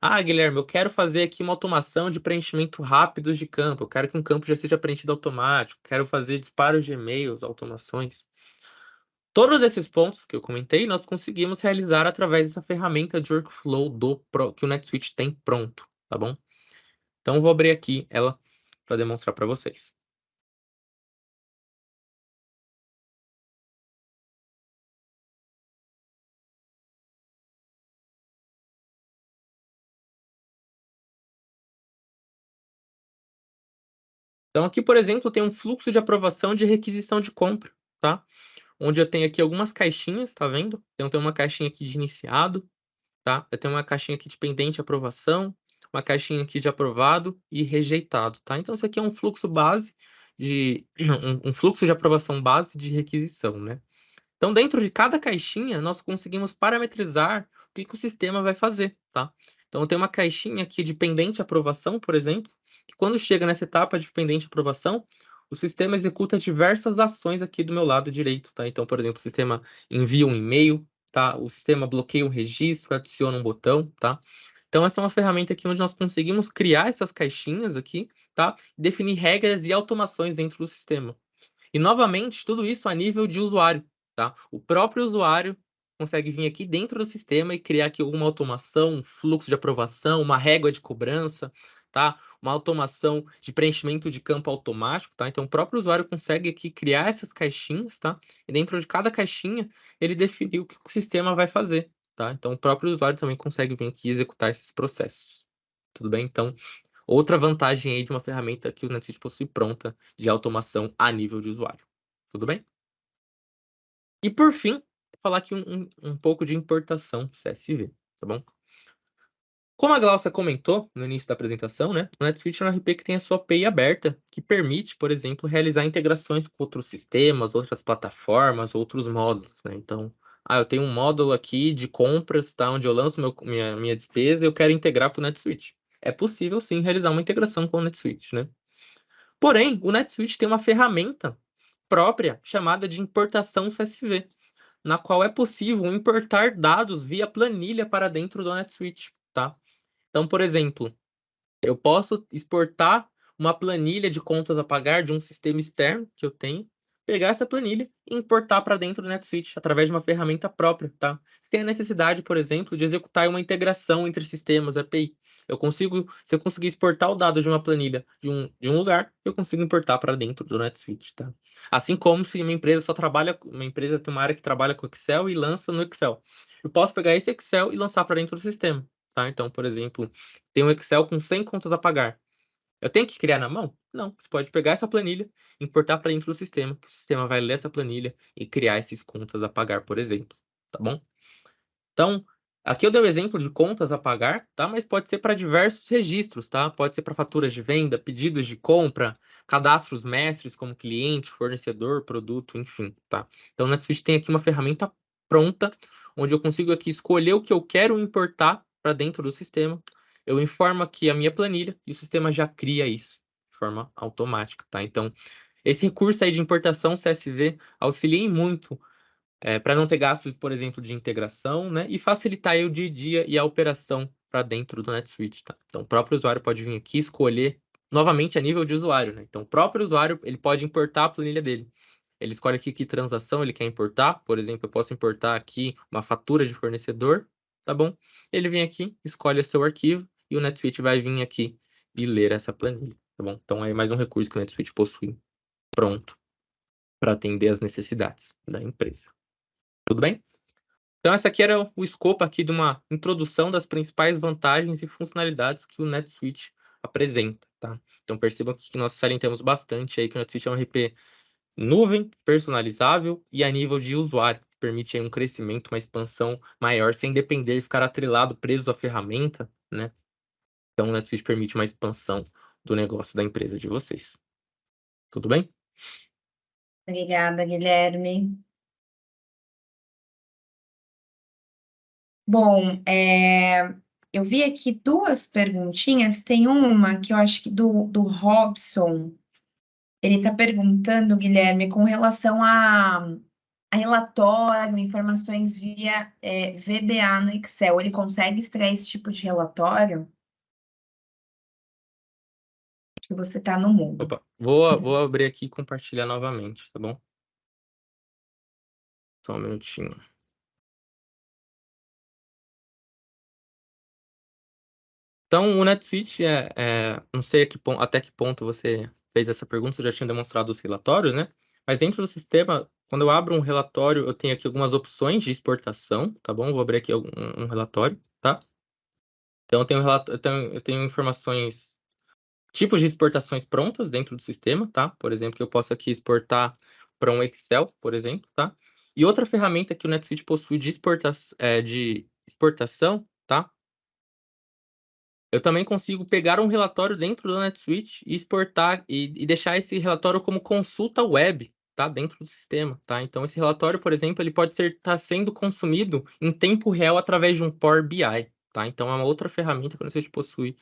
Ah, Guilherme, eu quero fazer aqui uma automação de preenchimento rápido de campo. Eu quero que um campo já seja preenchido automático. Quero fazer disparos de e-mails, automações. Todos esses pontos que eu comentei, nós conseguimos realizar através dessa ferramenta de workflow que o NetSuite tem pronto, tá bom? Então, eu vou abrir aqui ela para demonstrar para vocês. Então, aqui, por exemplo, tem um fluxo de aprovação de requisição de compra, tá? Onde eu tenho aqui algumas caixinhas, tá vendo? Então, tem uma caixinha aqui de iniciado, tá? Eu tenho uma caixinha aqui de pendente de aprovação, uma caixinha aqui de aprovado e rejeitado, tá? Então, isso aqui é um fluxo base de um fluxo de aprovação base de requisição, né? Então, dentro de cada caixinha, nós conseguimos parametrizar o que o sistema vai fazer, tá? Então, eu tenho uma caixinha aqui de pendente aprovação, por exemplo, que quando chega nessa etapa de pendente aprovação, o sistema executa diversas ações aqui do meu lado direito, tá? Então, por exemplo, o sistema envia um e-mail, tá? O sistema bloqueia um registro, adiciona um botão, tá? Então, essa é uma ferramenta aqui onde nós conseguimos criar essas caixinhas aqui, tá? Definir regras e automações dentro do sistema. E, novamente, tudo isso a nível de usuário, tá? O próprio usuário consegue vir aqui dentro do sistema e criar aqui alguma automação, um fluxo de aprovação, uma régua de cobrança, tá? Uma automação de preenchimento de campo automático, tá? Então, o próprio usuário consegue aqui criar essas caixinhas, tá? E dentro de cada caixinha, ele definiu o que o sistema vai fazer, tá? Então, o próprio usuário também consegue vir aqui e executar esses processos. Tudo bem? Então, outra vantagem aí de uma ferramenta que o NetSuite possui pronta de automação a nível de usuário. Tudo bem? E por fim, falar aqui um pouco de importação CSV, tá bom? Como a Glaucia comentou no início da apresentação, né, o NetSuite é um RP que tem a sua API aberta, que permite, por exemplo, realizar integrações com outros sistemas, outras plataformas, outros módulos, né? Então, eu tenho um módulo aqui de compras, tá, onde eu lanço minha despesa e eu quero integrar para o NetSuite. É possível, sim, realizar uma integração com o NetSuite, né? Porém, o NetSuite tem uma ferramenta própria chamada de importação CSV, na qual é possível importar dados via planilha para dentro do NetSuite, tá? Então, por exemplo, eu posso exportar uma planilha de contas a pagar de um sistema externo que eu tenho, pegar essa planilha e importar para dentro do NetSuite através de uma ferramenta própria, tá? Sem a necessidade, por exemplo, de executar uma integração entre sistemas API. Se eu conseguir exportar o dado de uma planilha de um lugar, eu consigo importar para dentro do NetSuite, tá? Assim como se uma empresa tem uma área que trabalha com Excel e lança no Excel. Eu posso pegar esse Excel e lançar para dentro do sistema, tá? Então, por exemplo, tem um Excel com 100 contas a pagar. Eu tenho que criar na mão? Não. Você pode pegar essa planilha, importar para dentro do sistema, que o sistema vai ler essa planilha e criar esses contas a pagar, por exemplo, tá bom? Então, aqui eu dei o exemplo de contas a pagar, tá? Mas pode ser para diversos registros, tá? Pode ser para faturas de venda, pedidos de compra, cadastros mestres como cliente, fornecedor, produto, enfim, tá? Então, o NetSuite tem aqui uma ferramenta pronta, onde eu consigo aqui escolher o que eu quero importar para dentro do sistema. Eu informo aqui a minha planilha e o sistema já cria isso de forma automática, tá? Então, esse recurso aí de importação CSV auxilia muito para não ter gastos, por exemplo, de integração, né? E facilitar aí o dia a dia e a operação para dentro do NetSuite, tá? Então, o próprio usuário pode vir aqui escolher, novamente, a nível de usuário, né? Então, o próprio usuário, ele pode importar a planilha dele. Ele escolhe aqui que transação ele quer importar. Por exemplo, eu posso importar aqui uma fatura de fornecedor, tá bom? Ele vem aqui, escolhe o seu arquivo e o NetSuite vai vir aqui e ler essa planilha, tá bom? Então, é mais um recurso que o NetSuite possui pronto para atender as necessidades da empresa. Tudo bem? Então, essa aqui era o escopo aqui de uma introdução das principais vantagens e funcionalidades que o NetSuite apresenta, tá? Então, percebam que nós salientamos bastante aí que o NetSuite é um RP nuvem, personalizável e a nível de usuário, que permite aí um crescimento, uma expansão maior, sem depender de ficar atrelado, preso à ferramenta, né? Então, o NetSuite permite uma expansão do negócio da empresa de vocês. Tudo bem? Obrigada, Guilherme. Bom, eu vi aqui duas perguntinhas. Tem uma que eu acho que do Robson. Ele está perguntando, Guilherme, com relação a relatório, informações via VBA no Excel. Ele consegue extrair esse tipo de relatório? Acho que você está no mundo. Opa, vou abrir aqui e compartilhar novamente, tá bom? Só um minutinho. Então, o NetSuite não sei até que ponto você fez essa pergunta, eu já tinha demonstrado os relatórios, né? Mas dentro do sistema, quando eu abro um relatório, eu tenho aqui algumas opções de exportação, tá bom? Vou abrir aqui um relatório, tá? Então, eu tenho informações, tipos de exportações prontas dentro do sistema, tá? Por exemplo, eu posso aqui exportar para um Excel, por exemplo, tá? E outra ferramenta que o NetSuite possui de exportação, tá? Eu também consigo pegar um relatório dentro do NetSuite e exportar e deixar esse relatório como consulta web, tá? Dentro do sistema, tá? Então, esse relatório, por exemplo, ele pode estar sendo consumido em tempo real através de um Power BI, tá? Então, é uma outra ferramenta que o NetSuite possui,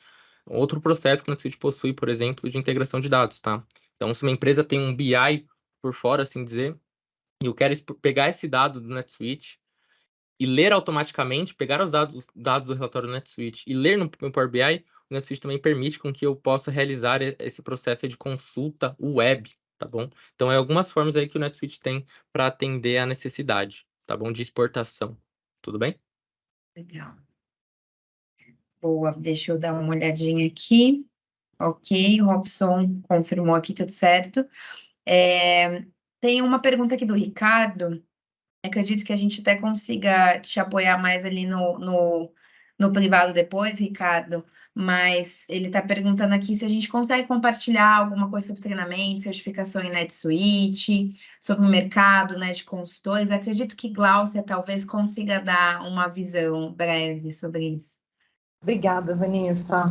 outro processo que o NetSuite possui, por exemplo, de integração de dados, tá? Então, se uma empresa tem um BI por fora, assim dizer, e eu quero pegar esse dado do NetSuite e ler automaticamente, pegar os dados do relatório do NetSuite e ler no Power BI, o NetSuite também permite com que eu possa realizar esse processo de consulta web, tá bom? Então, é algumas formas aí que o NetSuite tem para atender a necessidade, tá bom? De exportação. Tudo bem? Legal. Boa, deixa eu dar uma olhadinha aqui. Ok, o Robson confirmou aqui tudo certo. Tem uma pergunta aqui do Ricardo. Acredito que a gente até consiga te apoiar mais ali no privado depois, Ricardo, mas ele está perguntando aqui se a gente consegue compartilhar alguma coisa sobre treinamento, certificação em NetSuite, sobre o mercado, né, de consultores. Acredito que Gláucia talvez consiga dar uma visão breve sobre isso. Obrigada, Vanessa.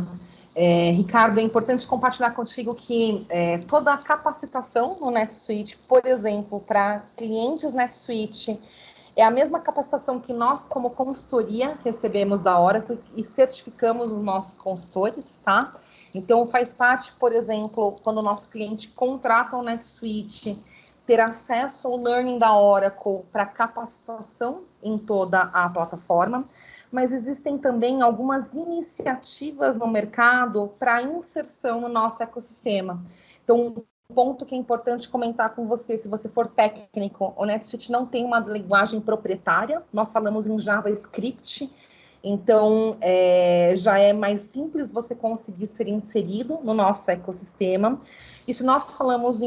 Ricardo, é importante compartilhar contigo que toda a capacitação no NetSuite, por exemplo, para clientes NetSuite, é a mesma capacitação que nós, como consultoria, recebemos da Oracle e certificamos os nossos consultores, tá? Então, faz parte, por exemplo, quando o nosso cliente contrata um NetSuite, ter acesso ao learning da Oracle para capacitação em toda a plataforma, mas existem também algumas iniciativas no mercado para inserção no nosso ecossistema. Então, um ponto que é importante comentar com você, se você for técnico, o NetSuite não tem uma linguagem proprietária, nós falamos em JavaScript, então já é mais simples você conseguir ser inserido no nosso ecossistema. E se nós falamos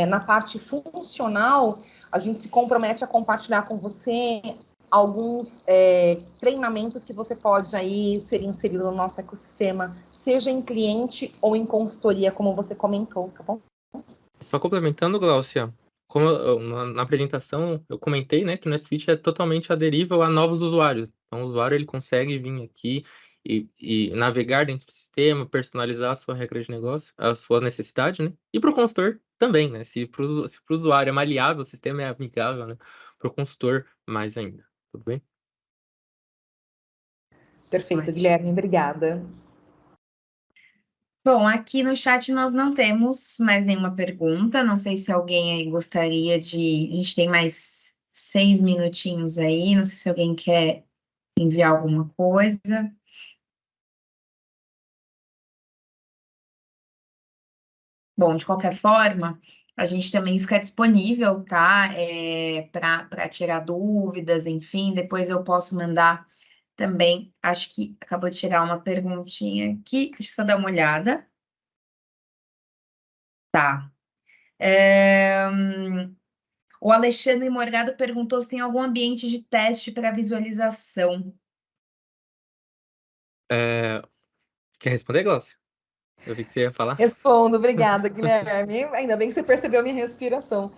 na parte funcional, a gente se compromete a compartilhar com você alguns treinamentos que você pode aí ser inserido no nosso ecossistema, seja em cliente ou em consultoria, como você comentou, tá bom? Só complementando, Gláucia, como na apresentação eu comentei, né, que o NetSuite é totalmente aderível a novos usuários. Então, o usuário ele consegue vir aqui e navegar dentro do sistema, personalizar a sua regra de negócio, a sua necessidade, né? E para o consultor também, né? Se para o usuário é maleável, o sistema é amigável, né? Para o consultor, mais ainda. Tudo bem? Perfeito, Ótimo. Guilherme, obrigada. Bom, aqui no chat nós não temos mais nenhuma pergunta. Não sei se alguém aí gostaria de. A gente tem mais 6 minutinhos aí. Não sei se alguém quer enviar alguma coisa. Bom, de qualquer forma, a gente também fica disponível, tá? Para tirar dúvidas, enfim. Depois eu posso mandar também. Acho que acabou de chegar uma perguntinha aqui. Deixa eu só dar uma olhada. Tá. O Alexandre Morgado perguntou se tem algum ambiente de teste para visualização. Quer responder, Gláucia? Eu vi que você ia falar. Respondo, obrigada, Guilherme. Ainda bem que você percebeu a minha respiração.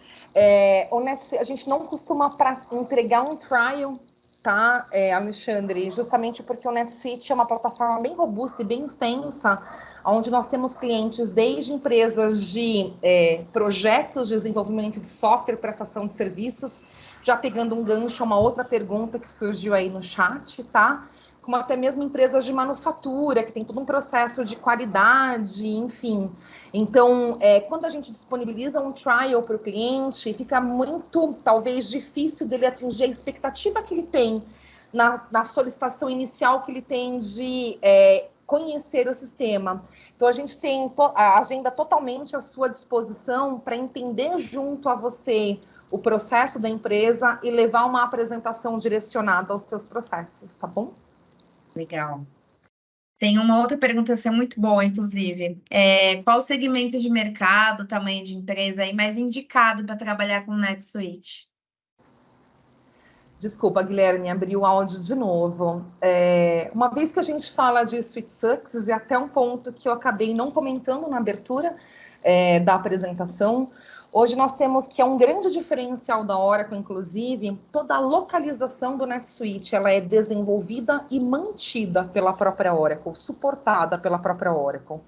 A gente não costuma entregar um trial, tá, Alexandre? Justamente porque o NetSuite é uma plataforma bem robusta e bem extensa, onde nós temos clientes desde empresas de projetos de desenvolvimento de software, prestação de serviços, já pegando um gancho a uma outra pergunta que surgiu aí no chat, tá? Como até mesmo empresas de manufatura, que tem todo um processo de qualidade, enfim. Então, quando a gente disponibiliza um trial para o cliente, fica muito, talvez, difícil dele atingir a expectativa que ele tem na solicitação inicial que ele tem de conhecer o sistema. Então, a gente tem a agenda totalmente à sua disposição para entender junto a você o processo da empresa e levar uma apresentação direcionada aos seus processos, tá bom? Legal. Tem uma outra pergunta, essa é muito boa, inclusive. Qual o segmento de mercado, tamanho de empresa aí mais indicado para trabalhar com NetSuite? Desculpa, Guilherme, abri o áudio de novo. Uma vez que a gente fala de Suite Success, e até um ponto que eu acabei não comentando na abertura da apresentação, hoje nós temos que é um grande diferencial da Oracle, inclusive, toda a localização do NetSuite, ela é desenvolvida e mantida pela própria Oracle, suportada pela própria Oracle.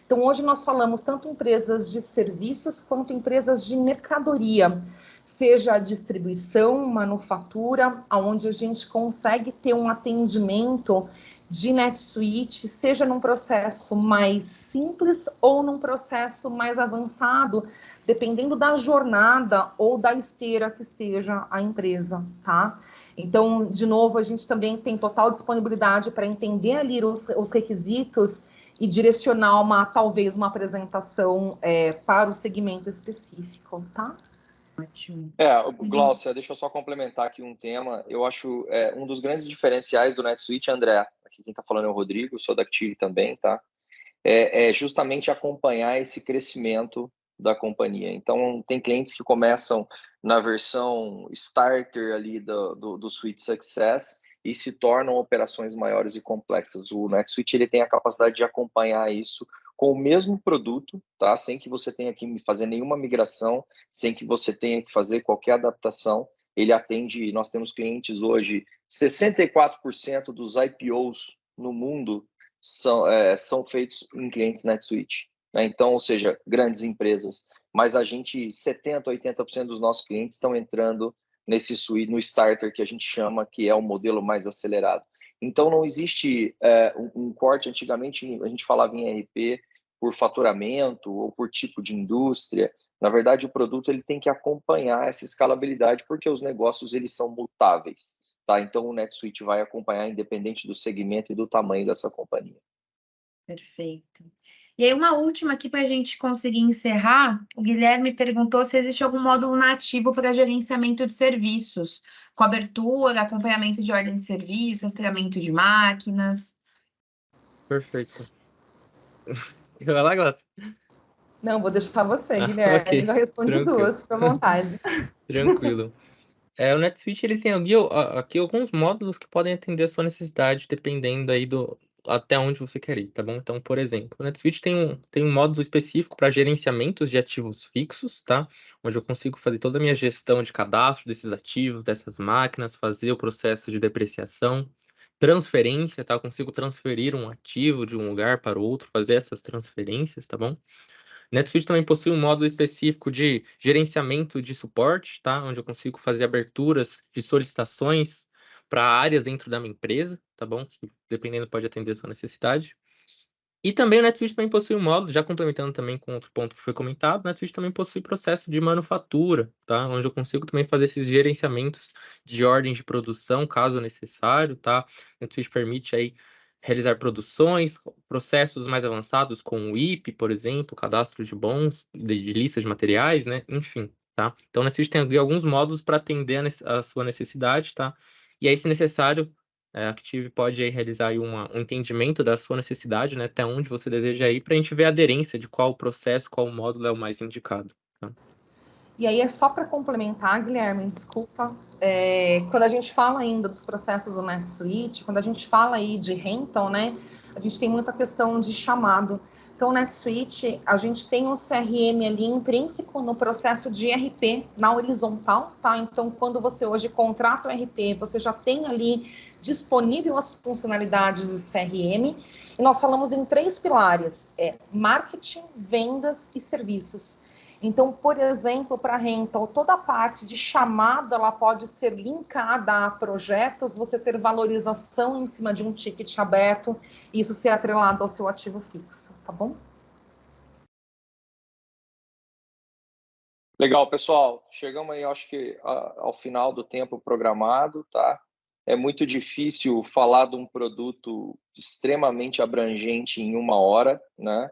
Então, hoje nós falamos tanto empresas de serviços quanto empresas de mercadoria, seja a distribuição, manufatura, onde a gente consegue ter um atendimento de NetSuite, seja num processo mais simples ou num processo mais avançado, dependendo da jornada ou da esteira que esteja a empresa, tá? Então, de novo, a gente também tem total disponibilidade para entender ali os requisitos e direcionar talvez uma apresentação para o segmento específico, tá? Ótimo. Gláucia, deixa eu só complementar aqui um tema. Eu acho um dos grandes diferenciais do NetSuite, André, aqui quem está falando é o Rodrigo, sou da Active também, tá? É justamente acompanhar esse crescimento da companhia. Então, tem clientes que começam na versão starter ali do Suite Success e se tornam operações maiores e complexas. O NetSuite ele tem a capacidade de acompanhar isso com o mesmo produto, tá? Sem que você tenha que fazer nenhuma migração, sem que você tenha que fazer qualquer adaptação. Ele atende, nós temos clientes hoje, 64% dos IPOs no mundo são feitos em clientes NetSuite, né? Então, ou seja, grandes empresas. Mas 70%, 80% dos nossos clientes estão entrando nesse suite, no starter que a gente chama, que é o modelo mais acelerado. Então, não existe um corte. Antigamente, a gente falava em RP por faturamento ou por tipo de indústria. Na verdade, o produto ele tem que acompanhar essa escalabilidade, porque os negócios eles são mutáveis, tá? Então, o NetSuite vai acompanhar independente do segmento e do tamanho dessa companhia. Perfeito. E aí, uma última aqui para a gente conseguir encerrar. O Guilherme perguntou se existe algum módulo nativo para gerenciamento de serviços, cobertura, acompanhamento de ordem de serviço, rastreamento de máquinas. Perfeito. Vai lá, Glaucia. Não, vou deixar você, Guilherme. Ok, Já respondi tranquilo. duas, fica à vontade. Tranquilo. O NetSuite ele tem aqui alguns módulos que podem atender a sua necessidade, dependendo aí até onde você quer ir, tá bom? Então, por exemplo, o NetSuite tem um módulo específico para gerenciamentos de ativos fixos, tá? Onde eu consigo fazer toda a minha gestão de cadastro desses ativos, dessas máquinas, fazer o processo de depreciação, transferência, tá? Eu consigo transferir um ativo de um lugar para o outro, fazer essas transferências, tá bom? NetSuite também possui um módulo específico de gerenciamento de suporte, tá? Onde eu consigo fazer aberturas de solicitações para áreas dentro da minha empresa, tá bom? Que dependendo pode atender a sua necessidade. E também o NetSuite também possui um módulo, já complementando também com outro ponto que foi comentado, o NetSuite também possui processo de manufatura, tá? Onde eu consigo também fazer esses gerenciamentos de ordens de produção, caso necessário, tá? O NetSuite permite aí realizar produções, processos mais avançados com o IP, por exemplo, cadastro de bons, de lista de materiais, né? Enfim, tá? Então o NetSuite tem aqui alguns módulos para atender a sua necessidade, tá? E aí, se necessário, a Active pode aí realizar aí um entendimento da sua necessidade, né, até onde você deseja ir, para a gente ver a aderência de qual processo, qual módulo é o mais indicado. Tá? E aí é só para complementar, Guilherme, desculpa, quando a gente fala ainda dos processos do NetSuite, quando a gente fala aí de rental, né, a gente tem muita questão de chamado. Então, o NetSuite, a gente tem um CRM ali intrínseco no processo de RP na horizontal, tá? Então, quando você hoje contrata o RP, você já tem ali disponível as funcionalidades do CRM, e nós falamos em 3 pilares, marketing, vendas e serviços. Então, por exemplo, para rental, toda a parte de chamada, ela pode ser linkada a projetos, você ter valorização em cima de um ticket aberto, e isso ser atrelado ao seu ativo fixo, tá bom? Legal, pessoal. Chegamos aí, acho que ao final do tempo programado, tá? É muito difícil falar de um produto extremamente abrangente em 1 hora, né?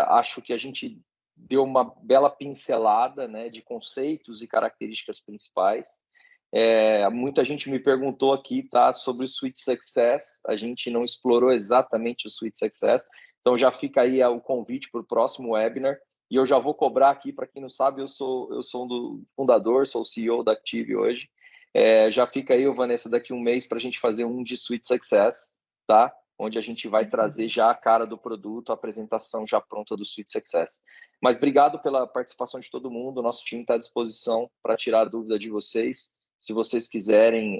Acho que a gente deu uma bela pincelada, né, de conceitos e características principais. Muita gente me perguntou aqui, tá, sobre o Suite Success. A gente não explorou exatamente o Suite Success, então já fica aí o convite para o próximo webinar. E eu já vou cobrar aqui, para quem não sabe, eu sou um do fundador, sou o CEO da Active hoje. Já fica aí, Vanessa, daqui 1 mês para a gente fazer um de Suite Success, tá? Onde a gente vai trazer já a cara do produto, a apresentação já pronta do Suite Success. Mas obrigado pela participação de todo mundo, o nosso time está à disposição para tirar a dúvida de vocês. Se vocês quiserem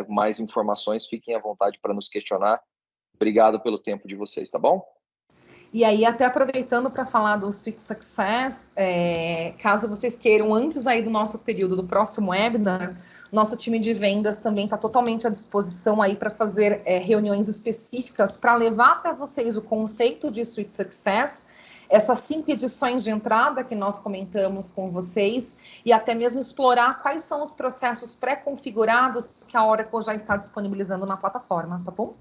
mais informações, fiquem à vontade para nos questionar. Obrigado pelo tempo de vocês, tá bom? E aí, até aproveitando para falar do Suite Success, caso vocês queiram, antes aí do nosso período do próximo webinar, nosso time de vendas também está totalmente à disposição aí para fazer reuniões específicas para levar até vocês o conceito de Suite Success, essas 5 edições de entrada que nós comentamos com vocês, e até mesmo explorar quais são os processos pré-configurados que a Oracle já está disponibilizando na plataforma, tá bom?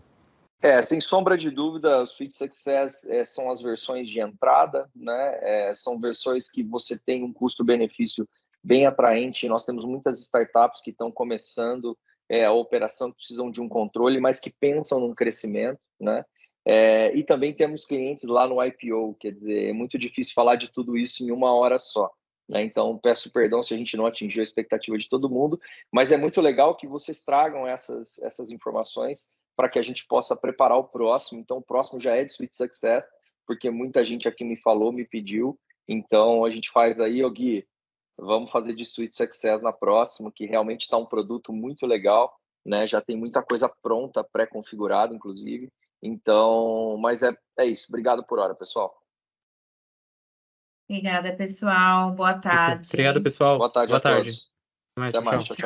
Sem sombra de dúvida, o Suite Success são as versões de entrada, né? São versões que você tem um custo-benefício bem atraente. Nós temos muitas startups que estão começando a operação, que precisam de um controle, mas que pensam num crescimento, né? E também temos clientes lá no IPO, quer dizer, é muito difícil falar de tudo isso em 1 hora só. né? Então, peço perdão se a gente não atingiu a expectativa de todo mundo, mas é muito legal que vocês tragam essas informações para que a gente possa preparar o próximo. Então, o próximo já é de Sweet Success, porque muita gente aqui me falou, me pediu. Então, a gente faz daí, ô Gui, vamos fazer de Sweet Success na próxima, que realmente está um produto muito legal, né? Já tem muita coisa pronta, pré-configurada, inclusive. Então, mas é isso. Obrigado por hora, pessoal. Obrigada, pessoal. Boa tarde. Obrigado, pessoal. Boa tarde a Boa tarde. todos. Até mais. Até mais. Tchau. Tchau, tchau.